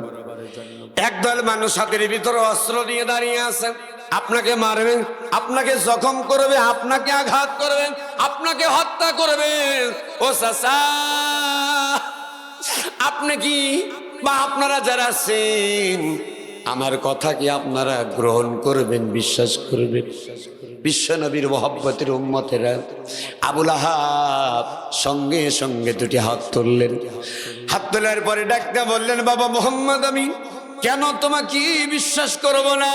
একদল মানুষ হাতের ভিতরে অস্ত্র নিয়ে দাঁড়িয়ে আছেন, আপনাকে মারবেন, আপনাকে জখম করবে, আপনাকে আঘাত করবেন, আপনাকে হত্যা করবেন, ও চাচা আপনি কি বা আপনারা যারা আছেন আমার কথা কি আপনারা গ্রহণ করবেন, বিশ্বাস করবেন? বিশ্ব নবীর মহব্বতের উম্মতেরা আবু লাহাব সঙ্গে সঙ্গে 2টি হাত তুললেন। হাত তোলার পরে ডাকতে বললেন, বাবা মুহাম্মদ আমি কেন তোমাকে বিশ্বাস করব না?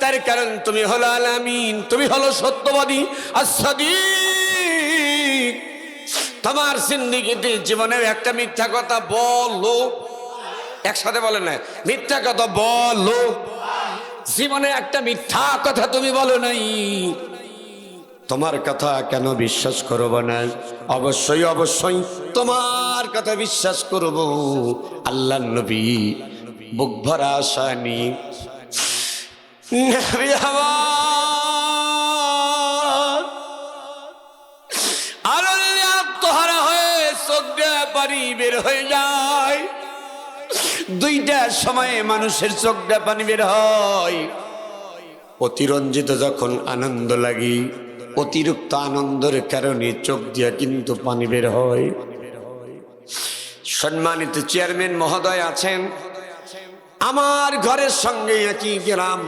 তার কারণ তুমি হলো আল আমিন, তুমি হলো সত্যবাদী, as-সাদিক। তোমার জিন্দেগিতে জীবনের একটা মিথ্যা কথা বলো, একসাথে বলেন না, মিথ্যা কথা বলো, জীবনে একটা মিথ্যা কথা তুমি বলো নাই, তোমার কথা কেন বিশ্বাস করব না? অবশ্যই অবশ্যই তোমার কথা বিশ্বাস করব। আল্লাহ নবী বুক ভরা আশা নিয়ে আত্মহারা হয়ে চোখ দিয়ে পানি বের হয়ে যায়। 2টার সময়ে মানুষের চোখ দিয়ে পানি বের হয়। অতিরঞ্জিত যখন আনন্দ লাগে, অতিরিক্ত আনন্দের কারণে চোখ দিয়ে কিন্তু পানি বের হয়। সম্মানিত চেয়ারম্যান মহোদয় আছেন আমার ঘরের সঙ্গে, একই গ্রাম,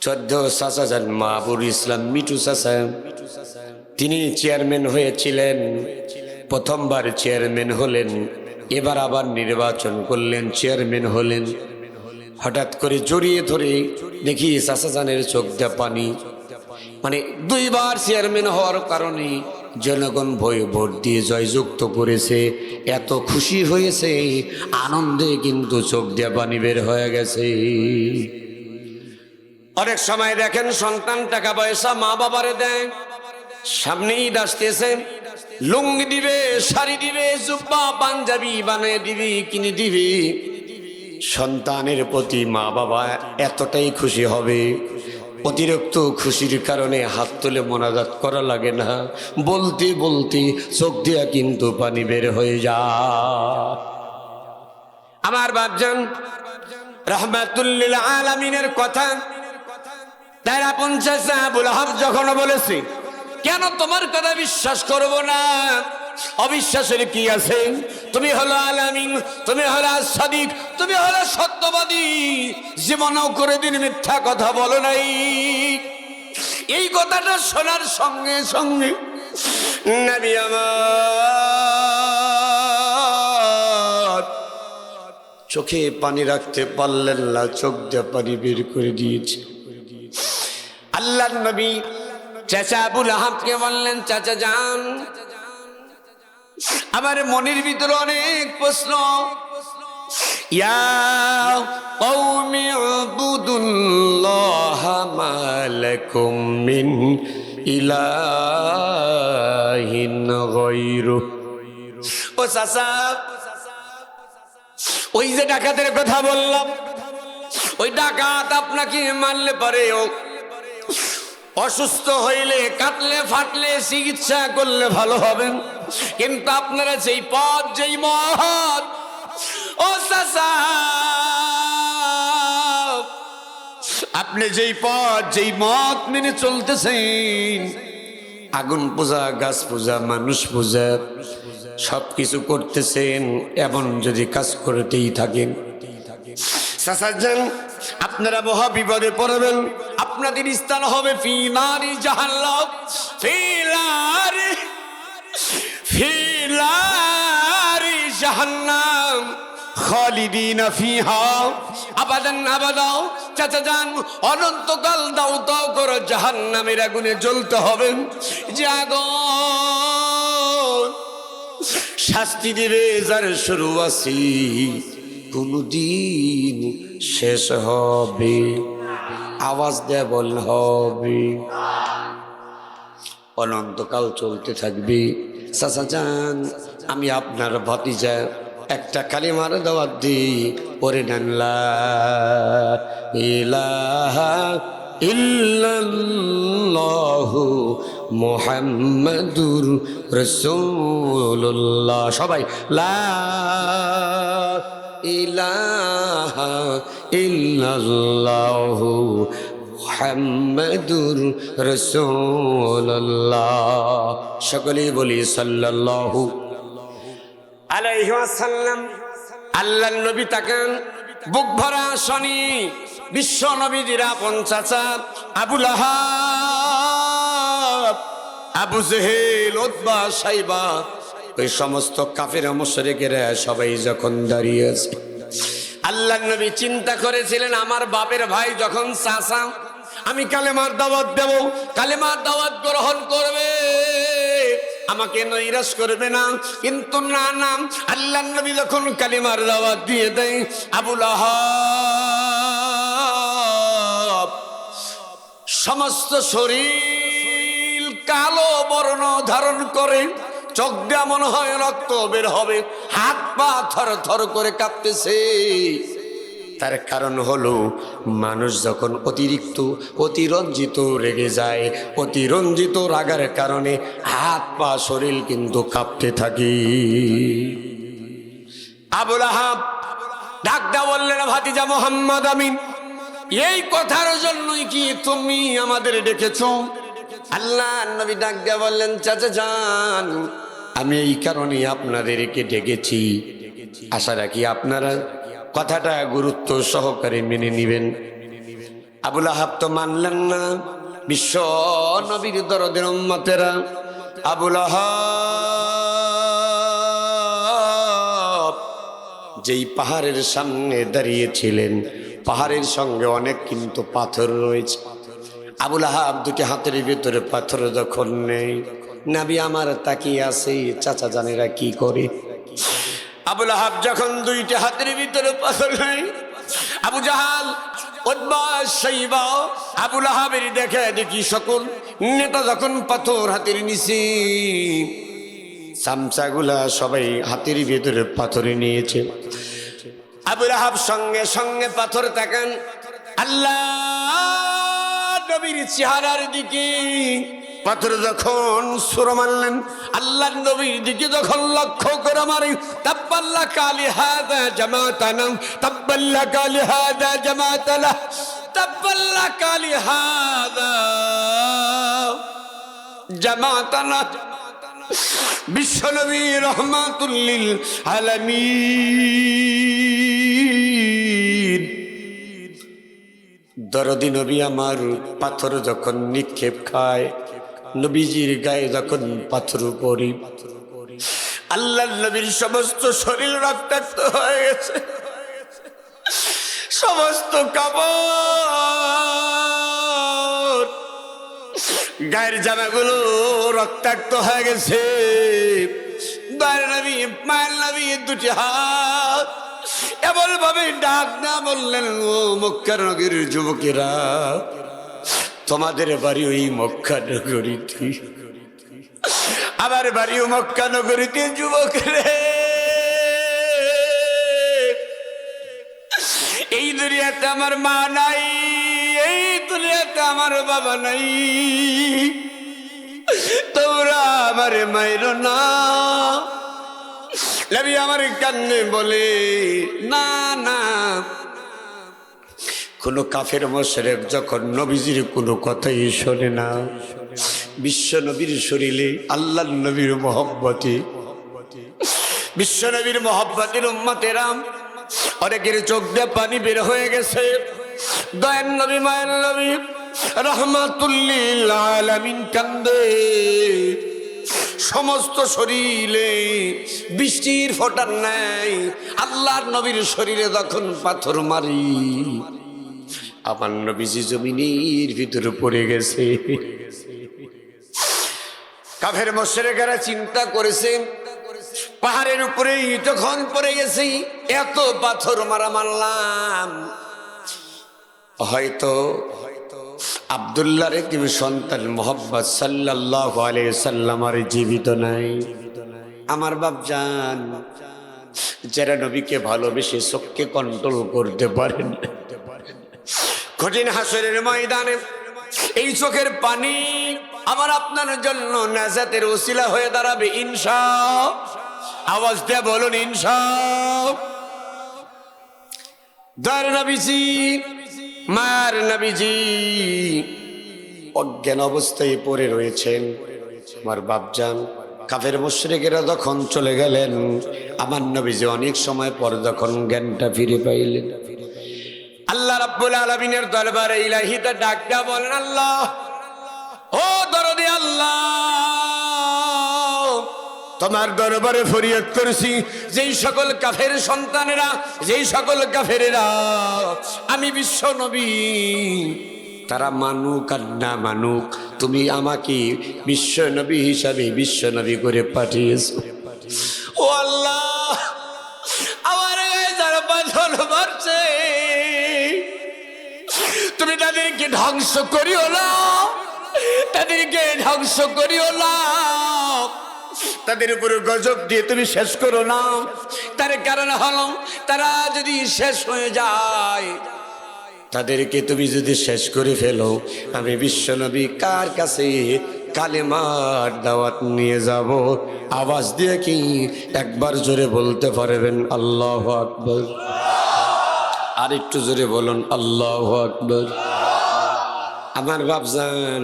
14 চাচা যান, মাহবুব ইসলাম মিঠু চাচা, তিনি চেয়ারম্যান হয়েছিলেন, প্রথমবার চেয়ারম্যান হলেন, এবার আবার নির্বাচন করলেন, চেয়ারম্যান হলেন। হঠাৎ করে জড়িয়ে ধরে দেখি চাচা জানের চোখ দিয়ে পানি, মানে 2বার চেয়ারম্যান হওয়ার কারণে জনগণ ভোট দিয়ে জয়যুক্ত করেছে, এত খুশি হয়েছে, আনন্দে কিন্তু চোখ দিয়ে পানি বের হয়ে গেছে। অনেক সময় দেখেন সন্তান টাকা পয়সা মা বাবারে দেয়, সামনেই আসতেছে, লুঙ্গি দিবে, শাড়ি দিবে, জুব্বা পাঞ্জাবি বানিয়ে দিবি, কিনে দিবি, সন্তানের প্রতি মা বাবা এতটাই খুশি হবে, অতিরিক্ত খুশির কারণে হাত তুলে মোনাজাত করা লাগে না, বলতে বলতে চোখ দিয়া কিন্তু পানি বের হয়ে যায়। আমার বাপজান রাহমাতুল লিল আলামিনের কথা তার আপন চাচা আবু লাহাব যখন বলেছে, কেন তোমার কথা বিশ্বাস করব না? অবিশ্বাসের কি আছে? তুমি হলো আল আমিন, তুমি হলো as-সাদিক, তুমি হলো সত্যবাদী, জীবনেও করে দিন মিথ্যা কথা বলো নাই। এই কথাটা শোনার সঙ্গে সঙ্গে নবী আমার চোখে পানি রাখতে পারলেন না, চোখ দিয়ে পানি বের করে দিয়েছে। আল্লাহর নবী চাচা আবু লাহাবকে বললেন, চাচা যান, আমার মনের ভিতরে অনেক প্রশ্ন। ইয়া কওমি উবুদুল্লাহা মা লাকুম মিন ইলাহিন গায়রু। ও চাচা, ওই যে ডাকাতের কথা বললাম, ওই ডাকাত আপনাকে মারলে পারে, অসুস্থ হইলে, কাটলে ফাটলে চিকিৎসা করলে ভালো হবেন, কিন্তু আপনারা যেই পথ, যেই মহৎ ও চাচা, আপনি যেই পথ যেই মত মেনে চলতেছেন, আগুন পূজা, গাছ পূজা, মানুষ পূজা সবকিছু করতেছেন, এমন যদি কাজ করতেই থাকেন চাচা যান, আপনারা মহা বিপদে পড়বেন। আপনাদের স্থান হবে ফি নারি জাহান্নাম, ফি নারি জাহান্নাম খালিদিনা ফিহা আবাদান আবাদা। চাচা যান, অনন্তকাল দাও দাও করে জাহান্নামের আগুনে জ্বলতে হবে। যে আগুন শাস্তি দিবে যার শুরু আছে, কোনদিন শেষ হবে? আওয়াজ দেয় বল হবে, অনন্তকাল চলতে থাকবে। চাচা যান, আমি আপনার ভাতিজা, একটা কালিমার দাওয়াত দিই, পরে নেন লা ইলাহা ইল্লাল্লাহু মুহাম্মাদুর রাসূলুল্লাহ। সবাই লা ইলাহা ইল্লাল্লাহু মুহাম্মাদুর রাসূলুল্লাহ। সকলেই বলি সাল্লাল্লাহু আলাইহি ওয়াসাল্লাম। আল্লাহর নবী তাকান, বুক ভরা শনি, বিশ্ব নবীজির আপন চাচা আবু লাহাব, আবু জেহেল, উতবা, সাইবা, ওই সমস্ত কাফের মুশরিকেরা সবাই যখন দাঁড়িয়ে আছে, আল্লাহর নবী চিন্তা করেছিলেন, আমার বাপের ভাই যখন চাচা, আমি কালেমার দাওয়াত দেব, কালেমার দাওয়াত গ্রহণ করবে, আমাকে নৈরাশ করবে না। কিন্তু না না, আল্লাহর নবী যখন কালেমার দাওয়াত দিয়ে দেয়, আবু লাহাব সমস্ত শরীর কালো বর্ণ ধারণ করে, চোখ দিয়ে মনে হয় রক্ত বের হবে, হাত পা থর থর করে কাঁপতেছে। তার কারণ হলো, মানুষ যখন অতিরঞ্জিত রেগে যায়, অতিরঞ্জিত রাগার কারণে হাত পা শরীর কিন্তু কাঁপতে থাকে। আবু লাহাব ডাকটা বললেন, ভাতিজা মুহাম্মদ আমিন, এই কথার জন্যই কি তুমি আমাদের ডেকেছো? আল্লাহর নবী ডাকটা বললেন, চাচা যান, আমি এই কারণে আপনাদেরকে ডেকেছি, আশা রাখি আপনারা কথাটা গুরুত্ব সহকারে মেনে নিবেন। আবু লাহাব তো মানলেন না, বিশ্ব নবীর দরদের উম্মতেরা। আবু লাহাব যেই পাহাড়ের সামনে দাঁড়িয়েছিলেন, পাহাড়ের সঙ্গে অনেক কিন্তু পাথর রয়েছে। আবু লাহাব দুটি হাতের ভিতরে পাথর যখন নেই, নবী আমার তাকিয়ে আছে, চাচা জানেরা কি করে। আবু লাহাব যখন দুইটা হাতের ভিতরে পাথর নেই, আবু জাহাল, উতবা, সাইবা, আবু লাহাবের দেখে দেখি সকল নেতা যখন পাথর হাতের নিচে, চামচাগুলা সবাই হাতের ভিতরে পাথরে নিয়েছে। আবু লাহাব সঙ্গে সঙ্গে পাথর তাকান আল্লাহ নবীর চেহারার দিকে, পাথর যখন সুর মারলেন, আল্লাহ নবীর দিকে যখন লক্ষ্য করে মারে, তাব্বাল্লা কালি হাদা জামাতানা, তাব্বাল্লা কালি হাদা জামাতানা, তাব্বাল্লা কালি হাদা জামাতানা। বিশ্বনবী রহমাতুল লিল আলামিন, দরদি নবী আমার পাথর যখন নিক্ষেপ খায়, নবীজির গায়ে যখন পাথর পড়ি, আল্লাহ নবীর সমস্ত শরীর রক্তাক্ত হয়ে গেছে, সমস্ত কাপড় গায়ের জামাগুলো রক্তাক্ত হয়ে গেছে। গায়ের নবী, মায়ের নবী দুটি হাত এমন ভাবে ডাক না বললেন, ও মক্কা নগরীর যুবকেরা, তোমাদের বাড়ি ওই মক্কা নগরীতে, আমার বাড়িও মক্কা নগরীতে। যুবক রে, এই দুনিয়াতে আমার মা নাই, এই দুনিয়াতে আমার বাবা নাই, তোমরা আমার মায়ের না, নবী আমার কানে বলে, না না, কোন কাফের মুশরিক যখন নবীজির কোনো কথাই শোনে না, বিশ্ব নবীর শরীরে আল্লাহর নবীর মহব্বতে, বিশ্ব নবীর মহব্বতের উম্মতেরা অনেকের চোখ দিয়ে পানি বের হয়ে গেছে। দয়ার নবী মায়ের নবী রাহমাতুল লিল আলামিন কান্দে, সমস্ত শরীরে বৃষ্টির ফোঁটার নাই আল্লাহর নবীর শরীরে যখন পাথর মারি, আমার নবীজি জমিনের ভিতরে পড়ে গেছে। কাফের মুশরিকরা চিন্তা করেছে, পাহাড়ের উপরে যখন পড়ে গেছি, এত পাথর মারলাম, হয়তো আব্দুল্লাহর একটি সন্তান মুহাম্মদ সাল্লাল্লাহু আলাইহি সাল্লাম আর জীবিত নাই। আমার বাপজান, যারা নবীকে ভালোবেসে চোখকে কন্ট্রোল করতে পারেন, কঠিন হাসরের ময়দানে এই চোখের পানি আমার আপনার জন্য নাজাতের ওসিলা হয়ে দাঁড়াবে ইনশাআল্লাহ। আওয়াজ দিয়ে বলুন ইনশাআল্লাহ। দয়ার নবীজি মার নবীজি অজ্ঞান অবস্থায় পড়ে রয়েছেন। আমার বাপজান, কাফের মুশরিকেরা যখন চলে গেলেন, আমার নবীজি অনেক সময় পর যখন জ্ঞানটা ফিরে পাইলেন, আল্লাহ রাব্বুল আলামিনের দরবারে ইলাহিতে ডাকটা বলেন, আল্লাহ ও দরদি আল্লাহ, তোমার দরবারে ফরিয়াদ করেছি, যেই সকল কাফের সন্তানেরা, যেই সকল কাফেরেরা আমি বিশ্ব নবী, তারা মানুক আর না মানুক, তুমি আমাকে বিশ্ব নবী হিসাবে বিশ্ব নবী করে পাঠিয়েছো। ও আল্লাহ, আমার গায়ে যারা পাথর মারছে, তুমি তাদেরকে ধ্বংস করিও না, তাদেরকে ধ্বংস করিও না, তাদের উপরে গজব দিয়ে তুমি শেষ করো না। তার কারণ হলো, তারা যদি শেষ হয়ে যায়, তাদেরকে তুমি যদি শেষ করে ফেলো, আমি বিশ্বনবী কার কাছে কালেমার দাওয়াত নিয়ে যাব? আওয়াজ দিয়ে কি একবার জোরে বলতে পারবেন আল্লাহু আকবার? আর একটু জোরে বলুন আল্লাহু আকবার। আমার বাপজান,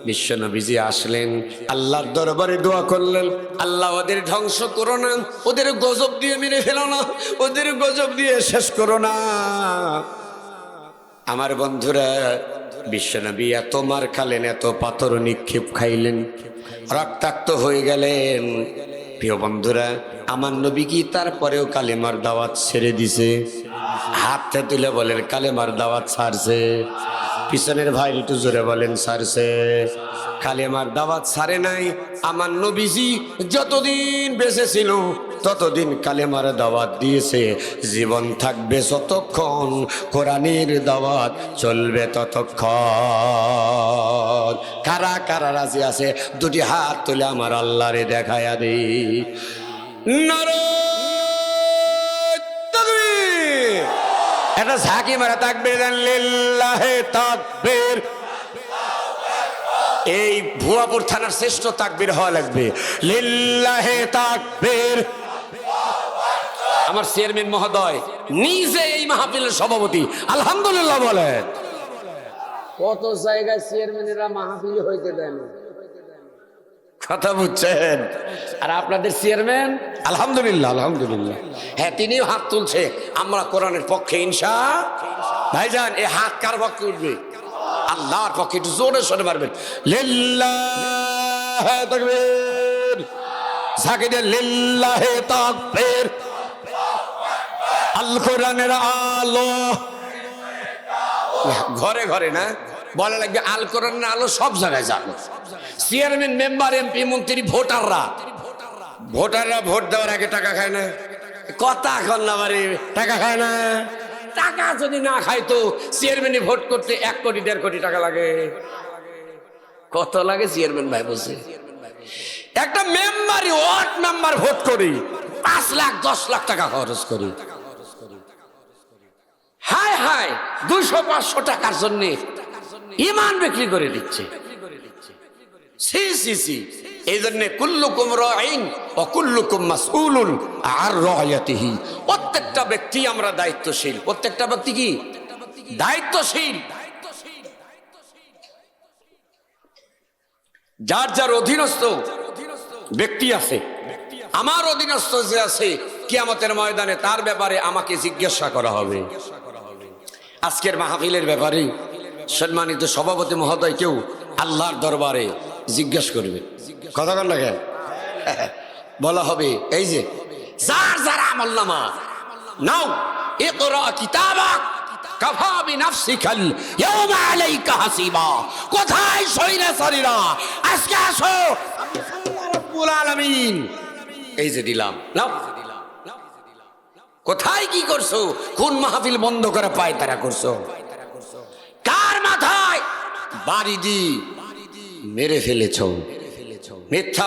বিশ্বনবীজি আসলেন, আল্লাহর দরবারে দোয়া করলেন, আল্লাহ ওদের ধ্বংস করো না, ওদের গজব দিয়ে মেরে ফেলো না, ওদের গজব দিয়ে শেষ করো না। আমার বন্ধুরা, বিশ্বনবী এত মার খালেন, এত পাথর নিক্ষেপ খাইলেন, রক্তাক্ত হয়ে গেলেন। প্রিয় বন্ধুরা, আমার নবী কি তারপরেও কালেমার দাওয়াত ছেড়ে দিছে? হাতটা তুলে বলেন কালেমার দাওয়াত ছাড়ছে। পিছনের ভাই একটু জোরে বলেন ছাড়ছে। কালেমার দাওয়াত ছাড়ে নাই। আমার নবীজি যতদিন বেঁচে ছিল ততদিন কালেমার দাওয়াত দিয়েছে। জীবন থাকবে যতক্ষণ, কোরআনের দাওয়াত চলবে ততক্ষণ। কারা কারা রাজি আছে দুটি হাত তুলে আমার আল্লাহরে দেখায়া দেই। এটা ঝাঁকি মারা তাকবীর দেন, লিল্লাহে তাকবীর। এই ভুয়াপুর থানার শ্রেষ্ঠ তাকবীর হওয়া লাগবে, লিল্লাহে তাকবীর। আমার চেয়ারম্যান মহোদয় নিজে এই মাহফিলের সভাপতি, আলহামদুলিল্লাহ বলেন। কত জায়গায় চেয়ারম্যানেরা মাহফিল হইতে দেন, কথা বুঝছেন? আর আপনাদের চেয়ারম্যান আলহামদুলিল্লাহ, আলহামদুলিল্লাহ। হ্যাঁ, তিনিও হাত তুলছে, আমরা কোরআনের পক্ষে ইনশাআল্লাহ। ভাইজান, এই হাত কার পক্ষে উঠবে? আল্লাহর পক্ষে। একটু জোরে সরে মারবেন, লিল্লাহে তাকবীর। ঝাঁকি দিয়ে লিল্লাহে তাকবীর। আল কোরআনের আলো ঘরে ঘরে না, বলা লাগবে আল কোরআনের আলো সব জায়গায় যাবে। চেয়ারম্যান, মেম্বার, এমপি, মন্ত্রী, ভোটাররা ভোট দেওয়ার আগে টাকা খায় না? কথা এখন না বাড়ি, টাকা খায় না? টাকা যদি না খায় তো চেয়ারম্যানে ভোট করতে 1 কোটি 1.5 কোটি টাকা লাগে। কত লাগে চেয়ারম্যান ভাই বলছে? একটা মেম্বারই, ওয়ার্ড মেম্বার ভোট করি 5 লাখ 10 লাখ টাকা খরচ করি। হায় হায়, 200-500 টাকার জন্য ইমান বিক্রি করে দিচ্ছে। সি সি সি, এই জন্য কুল্লুকুম রাঈন ওয়া কুল্লুকুম মাসউলুন আর রায়াতিহি। প্রত্যেকটা ব্যক্তি আমরা দায়িত্বশীল। প্রত্যেকটা ব্যক্তি কি দায়িত্বশীল। যার যার অধীনস্থ ব্যক্তি আছে, আমার অধীনস্থ যে আছে, কিয়ামতের ময়দানে তার ব্যাপারে আমাকে জিজ্ঞাসা করা হবে। আজকের মাহফিলের ব্যাপারে সম্মানিত সভাপতি মহোদয় কেউ আল্লাহর দরবারে জিজ্ঞাসা করবে। কথা বল না কেন? বলা হবে এই যে যার যার আমলনামা নাও, ইকরা কিতাবাক কাফা বিনাফসিকাল ইয়াওমা আলাইকা হাসিবা। কোথায় সৈন্যসারীরা? আজকে আসো, আমি আল্লাহ রাব্বুল আলামিন এই যে দিলাম, নাও। কোথায় কি করছো? কোন মাহফিল বন্ধ করে পায়তারা করছো? কার মাথায় বাড়ি দি মেরে ফেলেছো? মিথ্যা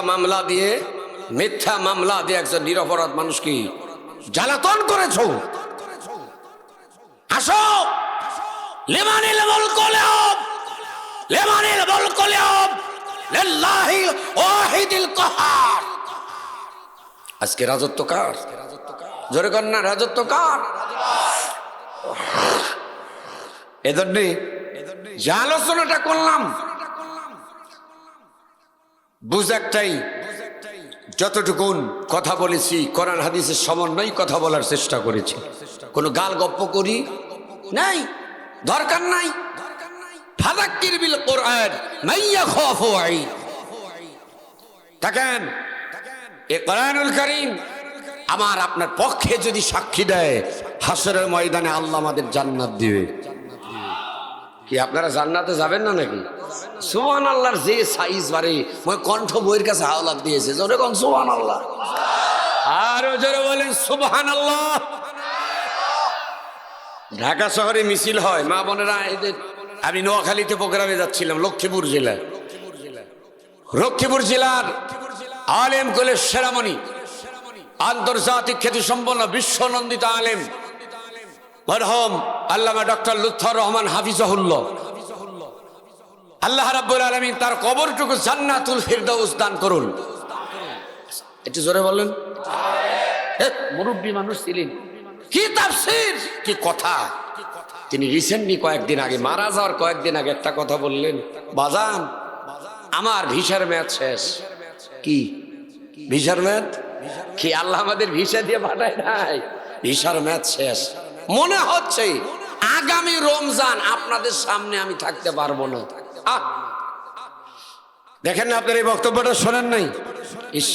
মামলা দিয়ে একজন নিরপরাধ মানুষকে জ্বালাতন করেছো। আসো, লিমানিল মুলকু লিয়াউম, লিমানিল মুলকু লিয়াউম লিল্লাহিল ওয়াহিদিল কাহার। আজকে রাজত্ব কার? জোরে কর না, রাজত্ব কার? এজন্যে যে আলোচনাটা করলাম, বুঝ একটাই, যতটুকুন কথা বলেছি কোরআন হাদিসের সমন্বয় কথা বলার চেষ্টা করেছি। কোনো গাল গপ্প করি নাই, দরকার নাই। ফাযাক্কির বিল কোরআন মান ইয়াখাফু ওয়াঈদ। দেখেন, এই কোরআনুল কারীম আমার আপনার পক্ষে যদি সাক্ষী দেয়, হাসরের ময়দানে আল্লাহ আমাদের জান্নাত দিবে। কি আপনারা জান্নাতে যাবেন না নাকি? সুবহানাল্লাহর যে সাইজ বাড়ে, ওই কণ্ঠ বইয়ের কাছে হাওলাত দিয়েছে। জোরে কোন সুবহানাল্লাহ, আরো জোরে বলেন সুবহানাল্লাহ। ঢাকা শহরে মিছিল হয়, মা বোনেরা এদের। আমি নোয়াখালীতে প্রোগ্রামে যাচ্ছিলাম, লক্ষ্মীপুর জেলার আলেম কলেজ সেরামণি, আন্তর্জাতিক খ্যাতি সম্পন্ন বিশ্বনন্দিত আলেম মরহুম আল্লামা ডক্টর লুৎফর রহমান হাফিজাহুল্লাহ, আল্লাহ রাব্বুল আলামিন তার কবরটুকু জান্নাতুল ফিরদাউস দান করুন। একটু জোরে বলেন। মুরব্বী মানুষ ছিলেন, কি তাফসীর, কি কথা। তিনি রিসেন্টলি কয়েকদিন আগে, মারা যাওয়ার কয়েকদিন আগে একটা কথা বললেন, বাজান আমার ভিসার মেয়াদ শেষ। কি ভিসার মেয়াদ? কি আল্লাহ আমাদের ভিসা দিয়ে পাঠায় নাই? ভিসার মেয়াদ শেষ। মনে হচ্ছে আগামী রমজান আপনাদের সামনে আমি থাকতে পারবো না। দেখেন না, আপনার এই বক্তব্যটা শোনেন নাই? ইস,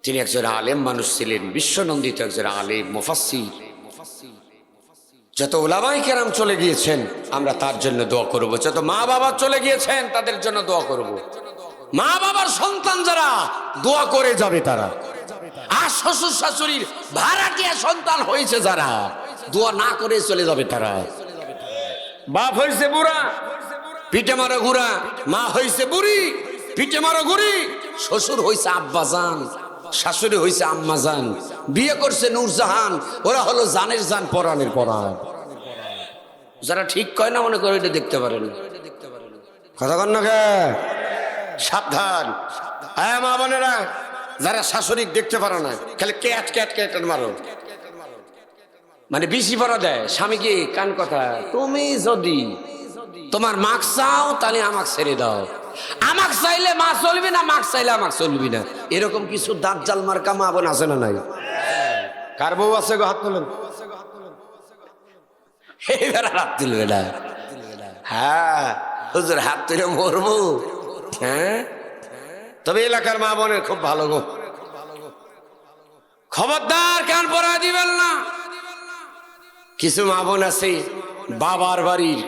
তিনি একজন আলেম মানুষ ছিলেন, বিশ্বনন্দিত একজন আলেম মুফাসসির। যত উলামায়ে কেরাম চলে গিয়েছেন আমরা তার জন্য দোয়া করব। যত মা বাবা চলে গিয়েছেন তাদের জন্য দোয়া করব। মা বাবার সন্তান যারা, দোয়া করে যাবে তারা। আর শ্বশুর শাশুড়ির ভাড়াটিয়া সন্তান হয়েছে যারা, দোয়া না করে চলে যাবে তারা। বাপ হয়েছে বুড়া, পিঠে মারো গুড়া, মা হয়েছে বুড়ি, পিঠে মারো গুড়ি, শ্বশুর হয়েছে আব্বাজান, শাশুড়ি হয়েছে আম্মাজান, বিয়ে করছে নূরজাহান, ওরা হলো জানের জান, পরাণের পরাণ। যারা ঠিক কয় না মনে করে এটা দেখতে পারেন। কথা কন না কে? সাবধান মা বোনেরা, যারা শাশুড়ি দেখতে পারো না, খালি ক্যাট ক্যাট ক্যাট মারো, মানে বেশি পড়া দেয় স্বামীকে। কান কথা, তুমি যদি তোমার মাক চাও তাহলে আমাক ছেড়ে দাও, আমাক চাইলে মা চলবি না, মাক চাইলে আমাক চলবি না। এরকম কিছু দাজ্জাল মার্কা মা বোন আছে না নাই? কার বউ আছে গো? হাত তুলেন। এইবার হাত তুলবে না? হ্যাঁ হুজুর, হাত তুলে মরবো। হ্যাঁ, তবে এলাকার মা বোনের খুব ভালো গো, খবরদার কান পরা দিবেন না। কিছু মা বোন আছে বাবার বাড়ির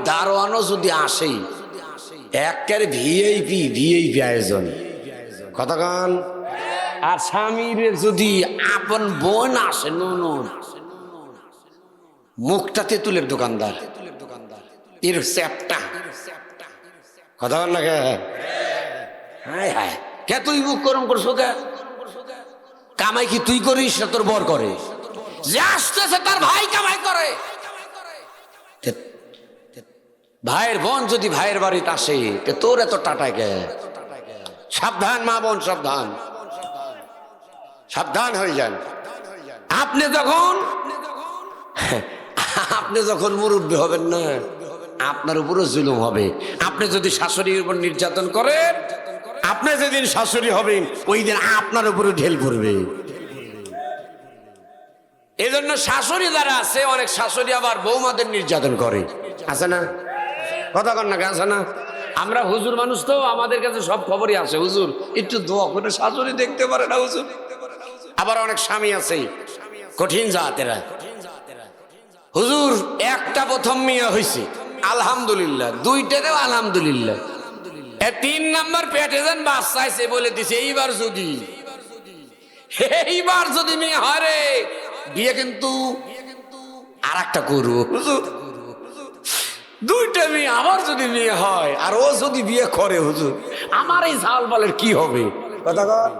দারোয়ানও যদি আসে, একের ভিআইপি আয়োজন। কতক্ষণ? আর স্বামীর যদি আপন বোন আসে, নুন মুখটা তেঁতুলের দোকানদার, এর চ্যাপটা। কথা বল না কে? হ্যাঁ হ্যাঁ, কে তুই মুখ গরম করছো? কে কামাই কি তুই করিস না তোর বর করে? যে আসতেছে তার ভাই কামাই করে। ভাইয়ের বোন যদি ভাইয়ের বাড়িতে আসে তোর এত টাটায় গে? সাবধান মা বোন, সাবধান, সাবধান হয়ে যান। আপনি যখন মুরব্বী হবেন না, আপনার উপরে জুলুম হবে। আপনি যদি শাশুড়ির উপর নির্যাতন করেন, আপনি যেদিন শাশুড়ি হবেন ওই দিন আপনার উপরে ঢেল পড়বে। এই জন্য শাশুড়ি যারা আছে, অনেক শাশুড়ি আবার বৌমাদের নির্যাতন করে, আছে না? কথা কন না, আছে না? আমরা হুজুর মানুষ তো, আমাদের কাছে সব খবরই আসে। হুজুর একটু দোয়া করে, শাশুড়ি দেখতে পারে না হুজুর। আবার অনেক স্বামী আছে কঠিন জাতেরা, হুজুর একটা প্রথম মেয়ে হয়েছে আলহামদুলিল্লাহ, দুইটাতেও আলহামদুলিল্লাহ, 3 নাম্বার পেটে যেন বাচ্চা আছে বলে দিছে, এইবার যদি মেয়ে হয় রে, বিয়ে কিন্তু আর একটা করবো হুজুর। 2টা মেয়ে আবার যদি মেয়ে হয়, আর ও যদি বিয়ে করে হুজুর, আমার এই ঝাল বলের কি হবে? কথা কর।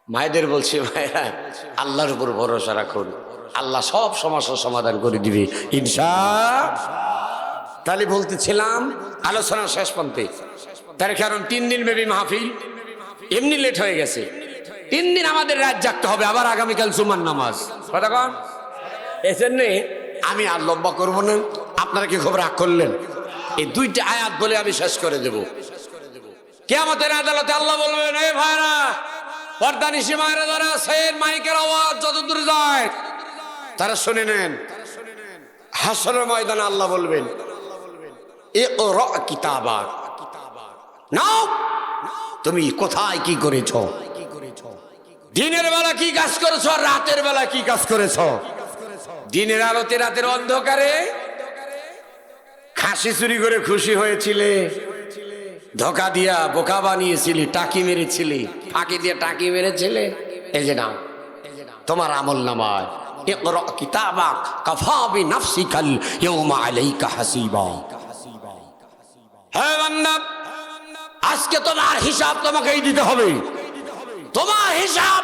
মায়েদের বলছি, মায়েরা আল্লাহর উপর ভরসা রাখুন, আল্লাহ সব সমস্যার সমাধান করে দিবে ইনশাআল্লাহ। তাহলে বলতেছিলাম আলোচনা শেষ পর্যন্ত, তার কারণ 3 দিন ব্যাপী মাহফিল, এমনি লেট হয়ে গেছে। 3 দিন আমাদের রাত জাগতে হবে, আবার আগামীকাল জুমার নামাজ। কথা কন। এই জন্যে আমি আর লম্বা করবো না। আপনারা কি খবর রাগ করলেন? এই 2টা আয়াত বলে আমি শেষ করে দেব। কিয়ামতের আদালতে আল্লাহ বলবেন, এই ভাইরা, পর্দা নিশি মায়েরা যারা আছেন, মাইকের আওয়াজ যত দূরে যায় তারা শুনে নেন। হাসরের ময়দানে আল্লাহ বলবেন, ইকরা কিতাবাক, নাও তুমি কোথায় কি করেছ, দিনের বেলা কি কাজ করেছ, আর রাতের বেলা কি কাজ করেছ। দিনের আলোতে রাতের অন্ধকারে খাসি চুরি করে খুশি হয়েছিলে, ধোকা দিয়া বোকা বানিয়েছিলি, টাকি মেরেছিলি, ফাঁকি দিয়ে টাকি মেরেছিলে, এই যে নাও তোমার আমল নামায়, ইকরা কিতাবাক কাফা বিনাফসিকাল ইয়াওমা আলাইকা হাসিবা। হে বান্দা, আজকে তোমার হিসাব তোমাকেই দিতে হবে। তোমার হিসাব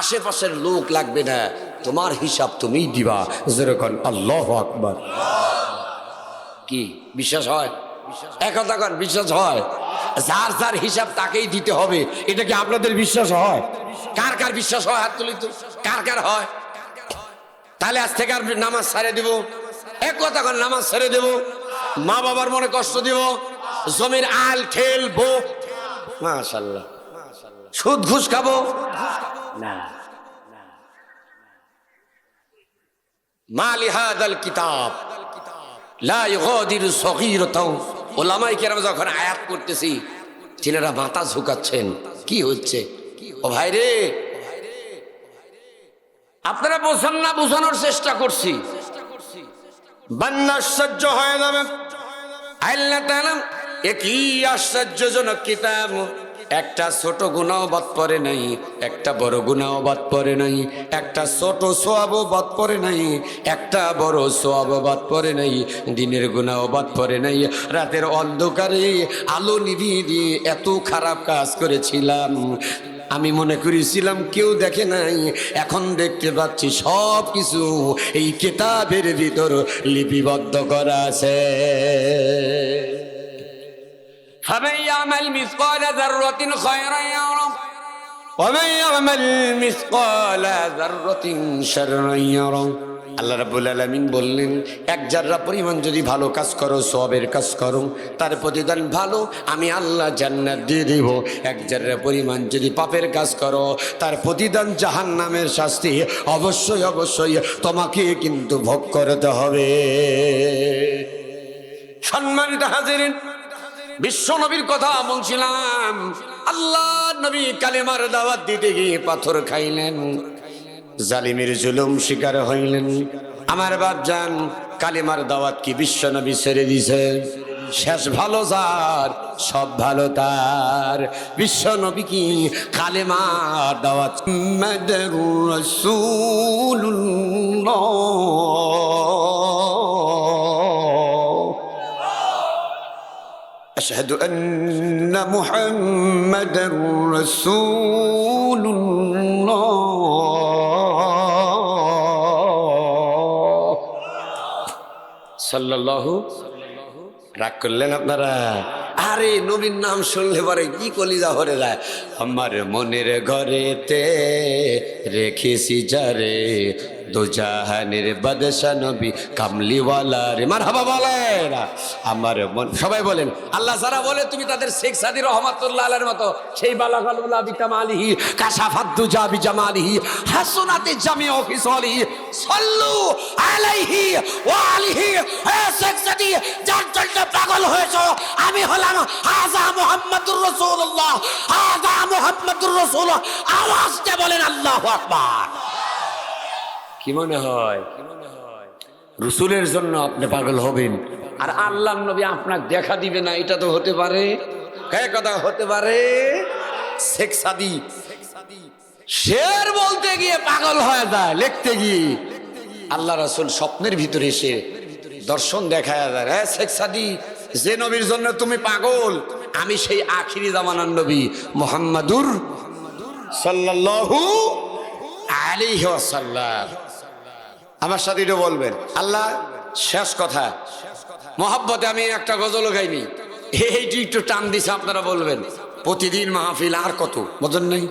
আশেপাশের লোক লাগবে না, তোমার হিসাব তুমিই দিবা। যেরকম আল্লাহু আকবার। কি বিশ্বাস হয়? একথা কন, বিশ্বাস হয়? যার যার হিসাব তাকেই দিতে হবে, এটা কি আপনাদের বিশ্বাস হয়? কার কার বিশ্বাস হয়? হাত তুলি তো, কার কার হয়? তাহলে আজ থেকে আর নামাজ ছেড়ে দিব। এক কথা কন, নামাজ ছেড়ে দেব, মা বাবার মনে কষ্ট দিব, জমির আল ঠেলবো, মাশাআল্লাহ, সুদ ঘুষ খাবো না। মালি হাদাল কিতাব লা ইগাদিরু সগীরাতাও। ওলামায়ে কেরাম যখন আয়াত করতেছি, ছেলেরা মাথা ঝুঁকাচ্ছেন, কি হচ্ছে? ও ভাই রে, আপনারা বোঝেন না, বোঝানোর চেষ্টা করছি। বান্না আশ্চর্য হয়ে যাবে। আল্লাহ তাআলা একই আশ্চর্যজনক কিতাব, একটা ছোট গুনাহ বাদ পড়ে নাই, একটা বড় গুনাহ বাদ পড়ে নাই, একটা ছোট সওয়াবও বাদ পড়ে নাই, একটা বড় সওয়াবও বাদ পড়ে নাই, দিনের গুনাহ বাদ পড়ে নাই, রাতের অন্ধকারে আলো নিভিয়ে দিয়ে এত খারাপ কাজ করেছিলাম, আমি মনে করেছিলাম কেউ দেখে নাই, এখন দেখতে পাচ্ছি সব কিছু এই কিতাবের ভিতর লিপিবদ্ধ করা আছে। فمن يعمل مثقال ذرة خيرا يره ومن يعمل مثقال ذرة شرا يره। আল্লাহ রাব্বুল আলামিন বললেন, এক জাররা পরিমাণ যদি ভালো কাজ করো, সওয়াবের কাজ করো, তার প্রতিদান ভালো, আমি আল্লাহ জান্নাত দিয়ে দেব। এক জাররা পরিমাণ যদি পাপের কাজ করো, তার প্রতিদান জাহান্নামের শাস্তি অবশ্যই অবশ্যই তোমাকে কিন্তু ভোগ করতে হবে। সম্মানিত হাজিরিন, বিশ্ব নবীর কথা বলছিলাম। আল্লাহ নবী কালেমার দাওয়াত দিতে গিয়ে পাথর খাইলেন, জালিমের জুলুম শিকার হইলেন। আমার বাপজান, কালেমার দাওয়াত কি বিশ্ব নবী ছেড়ে দিছে? শেষ ভালো যার, সব ভালো তার। বিশ্ব নবী কি কালেমার দাওয়াত, মুহাম্মাদুর রাসূলুল্লাহ, أشهد أن محمد رسول الله সাল্লাল্লাহু। রাগ করলেন আপনারা? আরে নবীর নাম শুনলে পরে কি কলিজা ভরে যায়। আমার মনের ঘরেতে রেখেছি যারে, দো জাহানের বাদশা নবী কামলিওয়ালা রে। মারহাবা বলেন। আমার মন, সবাই বলেন আল্লাহ যারা বলে তুমি তাদের শেখ সাদি রহমাতুল্লাহ আলাইহির মতো, সেই বালাগাল উলা বিকামালিহি কাশাফাত দুজা বিজামালিহি হাসনাতে জামিউ ফি সালিহি সাল্লু আলাইহি ওয়া আলিহি। হে শেখ সাদি, যার জন্য পাগল হয়েছো আমি হলাম হাজা মুহাম্মাদুর রাসূলুল্লাহ, হাজা মুহাম্মাদুর রাসূলুল্লাহ। আওয়াজ দিয়ে বলেন আল্লাহু আকবার। কি মনে হয় রসুলের জন্য আপনি পাগল হবেন আর আল্লাহর নবী আপনাকে দেখা দিবে না? এটা তো হতে পারে? কে কথা হতে পারে? শেখ সাদি শের বলতে গিয়ে পাগল হয়ে যায়, লিখতে গিয়ে আল্লাহ রাসূল স্বপ্নের ভিতরে এসে দর্শন দেখায় যায়। হ্যাঁ শেখ সাদি, যে নবীর জন্য তুমি পাগল আমি সেই আখিরি জামানার নবী মুহাম্মাদুর সাল্লাল্লাহু আলাইহি ওয়াসাল্লাম। আমার সাথে এটা বলবেন। আল্লাহ শেষ কথা, মহব্বতে আমি একটা গজল গাইনি, এইটি একটু টান দিছে। আপনারা বলবেন প্রতিদিন মাহফিল আর কত বোঝেন নাই?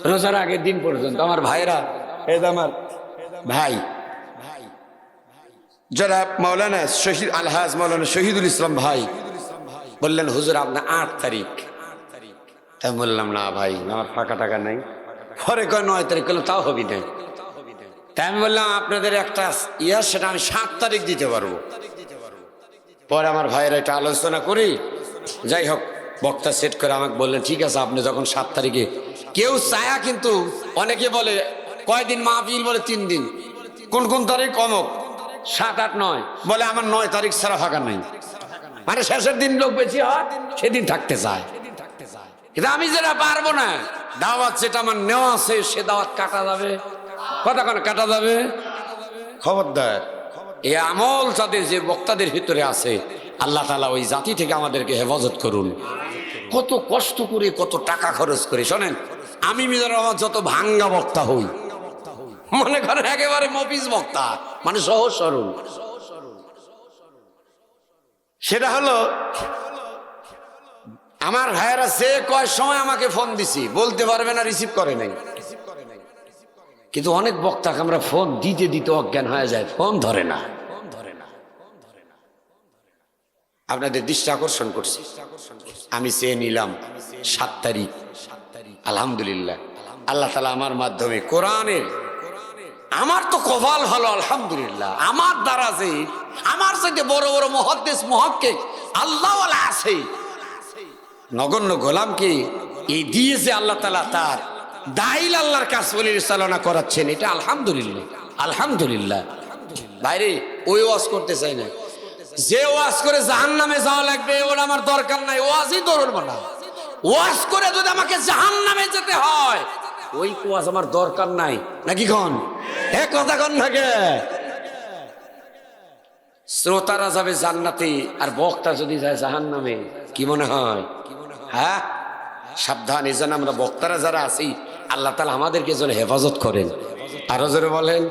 রোজার আগের দিন পর্যন্ত আমার ভাইরা, এই যে আমার ভাই যারা মাওলানা শহীদ আলহাজ মাওলানা শহীদুল ইসলাম ভাই বললেন হুজুর আপনার 8 তারিখ। তাই বললাম না ভাই আমার ফাঁকা টাকা নাই। পরে কয় 9 তারিখ, করলাম তাও হবি নাই। তাই আমি বললাম আপনাদের একটা সেটা আমি 7 তারিখ দিতে পারবো। পরে আমার ভাইয়েরা এটা আলোচনা করি, যাই হোক বক্তা সেট করে আমাকে বললেন ঠিক আছে আপনি যখন 7 তারিখে, কেউ চায়া কিন্তু অনেকে বলে কয়দিন মাহফিল, বলে 3 দিন। কোন কোন তারিখ? কমক 7, 8, 9 বলে আমার 9 তারিখ ছাড়া ফাঁকা নাই। মানে শেষের দিন লোক বেশি হয়, সেদিন থাকতে চায়। কিন্তু আমি যেটা পারবো না, দাওয়াত যেটা আমার নেওয়া আছে সে দাওয়াত কাটা যাবে, কতক্ষণ কাটা যাবে। খবরদার, এই আমল যাদের যে বক্তাদের ভিতরে আছে আল্লাহ তাআলা ওই জাতি থেকে আমাদেরকে হেফাজত করুন। কত কষ্ট করে কত টাকা খরচ করে, শোনেন আমি মিজানুর রহমান যত ভাঙ্গা বক্তা হই, মনে করেন একেবারে মফিজ বক্তা, মানে সহজ সরল, সেটা হলো আমার ভাইয়েরা যে কয় সময় আমাকে ফোন দিছি বলতে পারবে না, রিসিভ করে নাই। কিন্তু অনেক বক্তাকে আমরা ফোন দিতে দিতে অজ্ঞান হয়ে যায়, ফোন ধরে না। আপনাদের দৃষ্টি আকর্ষণ করছি, আমি চেয়ে নিলাম 7 তারিখ। আলহামদুলিল্লাহ আল্লাহ তাআলা আমার মাধ্যমে কোরআনের, আমার তো কপাল ভালো আলহামদুলিল্লাহ, আমার দ্বারা যে আমার চাইতে বড় বড় মুহাদ্দিস মুহাক্কিক আল্লাহওয়ালা আছে, নগণ্য গোলামকে এই দিয়েছে আল্লাহ তাআলা তার দাইল আল্লাহর কাজ পরিচালনা করাচ্ছেন। এটা আলহামদুলিল্লাহ আলহামদুলিল্লাহ। বাইরে ওই ওয়াজ করতে চাই না, যে ওয়াজ করে জাহান্নামে যাওয়া লাগবে ওটা আমার দরকার নাই, ওয়াজই ধরবো না। ওয়াজ করে যদি আমাকে জাহান্নামে যেতে হয় ওই ওয়াজ আমার দরকার নাই, নাকি কোন এক কথা কোন থাকে? শ্রোতারা যাবে জান্নাতে আর বক্তা যদি যায় জাহান্নামে, কি মনে হয়? হ্যাঁ সাবধান, এই জন্য আমরা বক্তারা যারা আছি আল্লাহ তাআলা আমাদেরকে যেন হেফাজত করেন। আরো জোরে বলেন,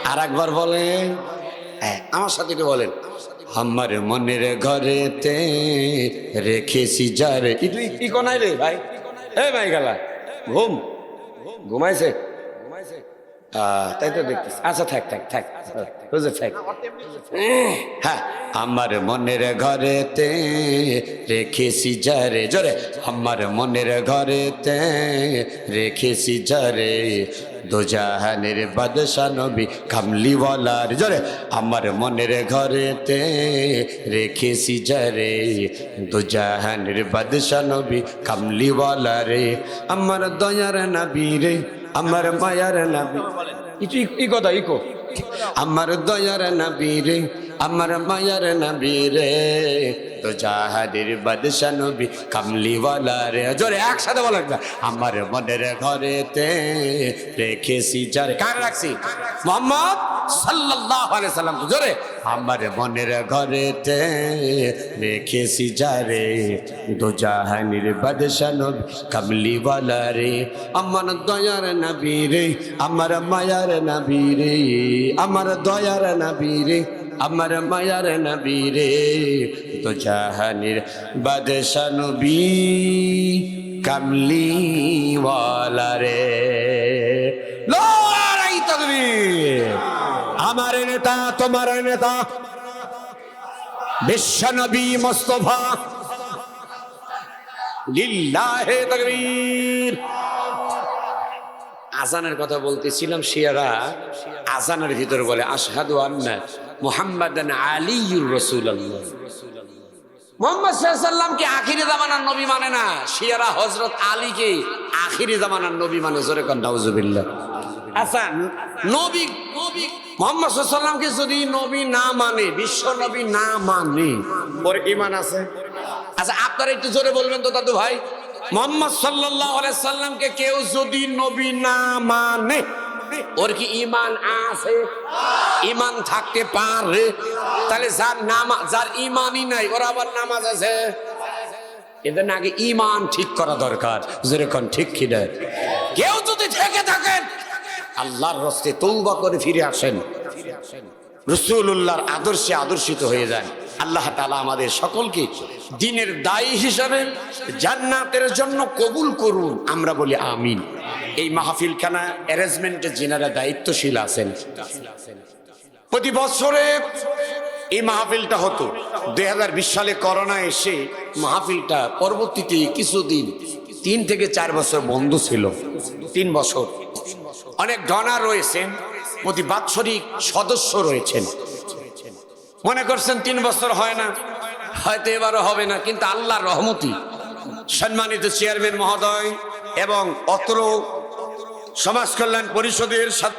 আর একবার বলেন, হ্যাঁ আমার সাথে বলেন। আমার মনের ঘরেতে রেখেছি যারে। কি কোনাই রে ভাই? এই ভাই গেলা ঘুমাইছে? তাই তো দেখতেছি। আচ্ছা থাক থাক থাক থাক। হ্যাঁ আমার মনের ঘরেতে রেখেছি যারে, জোরে আমার মনের ঘরেতে রেখেছি যারে, দো জাহানের বাদশা নবী কামলিওয়ালার, জোরে আমার মনের ঘরেতে রেখেছি যারে, দো জাহানের বাদশা নবী কামলিওয়ালারে, আমার দয়ার নবী রে, আমার মায়ার নবী। কথা ইকো, আমার দয়ার নবী রে, আমার মায়ার নবী রে, তো জাহাদের বাদশা নবী কামলিওয়ালা রে। জোরে একসাথে বলেন না, আমার মনের ঘরেতে রেখেছি যারে। কার রাখছি? মোহাম্মদ সাল্লাল্লাহু আলাইহি সাল্লাম। জোরে, আমার মনের ঘরেতে রেখেছি যারে, দো জাহানের বাদশা নবী কামলিওয়ালা রে, আমার দয়ার নবী রে, আমার মায়ার নবী রে, আমার দয়ার নবী রে, আমার মায়ার নবী রে, দো জাহানের বাদশা নবী কামলিওয়ালা রে। নারায়ে তাকবীর। আমার নেতা, তোমার নেতা, বিশ্ব নবী মুস্তাফা, লিল্লাহে তাকবীর। আজানের কথা বলতেছিলাম, শিয়ারা আজানের ভিতর বলে আশহাদু আন্না মুহাম্মাদান আলিয়্যুর রাসূলুল্লাহ। মুহাম্মদ সাল্লাল্লাহু আলাইহি সাল্লামকে আখিরি জামানার নবী মানে না, শিয়ারা হযরত আলীকে আখিরি জামানার নবী মানে। জোরে কোন নাউজুবিল্লাহ। আচ্ছা, নবী মুহাম্মদ সাল্লাল্লাহু আলাইহি সাল্লামকে যদি নবী না মানে, বিশ্ব নবী না মানে, ওর ঈমান আছে? আচ্ছা, আপনারা একটু জোরে বলবেন তো দাদু ভাই, মুহাম্মদ সাল্লাল্লাহু আলাইহি সাল্লামকে কেউ যদি নবী না মানে, ওর কি ঈমান আছে? ঈমান থাকতে পারে? তাহলে যার ঈমানই নাই, ওর আবার নামাজ আছে? এদের আগে ঈমান ঠিক করা দরকার। যেরকম ঠিক কি না? কেউ যদি থেকে থাকেন, আল্লাহর রাস্তায় তওবা করে ফিরে আসেন, রাসূলুল্লাহর আদর্শে আদর্শিত হয়ে যান। আল্লাহ তাআলা আমাদের সকলকে দ্বীনের দায়ী হিসাবে জান্নাতের জন্য কবুল করুন। আমরা বলি আমিন। এই মাহফিলখানা অ্যারেঞ্জমেন্টে যিনারা দায়িত্বশীল আছেন, প্রতি বছরে এই মাহফিলটা হতো। 2020 সালে করোনা এসে মাহফিলটা পরবর্তীতে কিছুদিন 3 থেকে 4 বছর বন্ধ ছিল। 3 বছর। অনেক ডোনার রয়েছেন, প্রতি বাৎসরিক সদস্য রয়েছেন। মনে করছেন 3 বছর হয় না, হয়তো এবারও হবে না, কিন্তু আল্লাহর রহমতি সম্মানিত চেয়ারম্যান মহোদয় এবং অত্র সমাজ কল্যাণ পরিষদের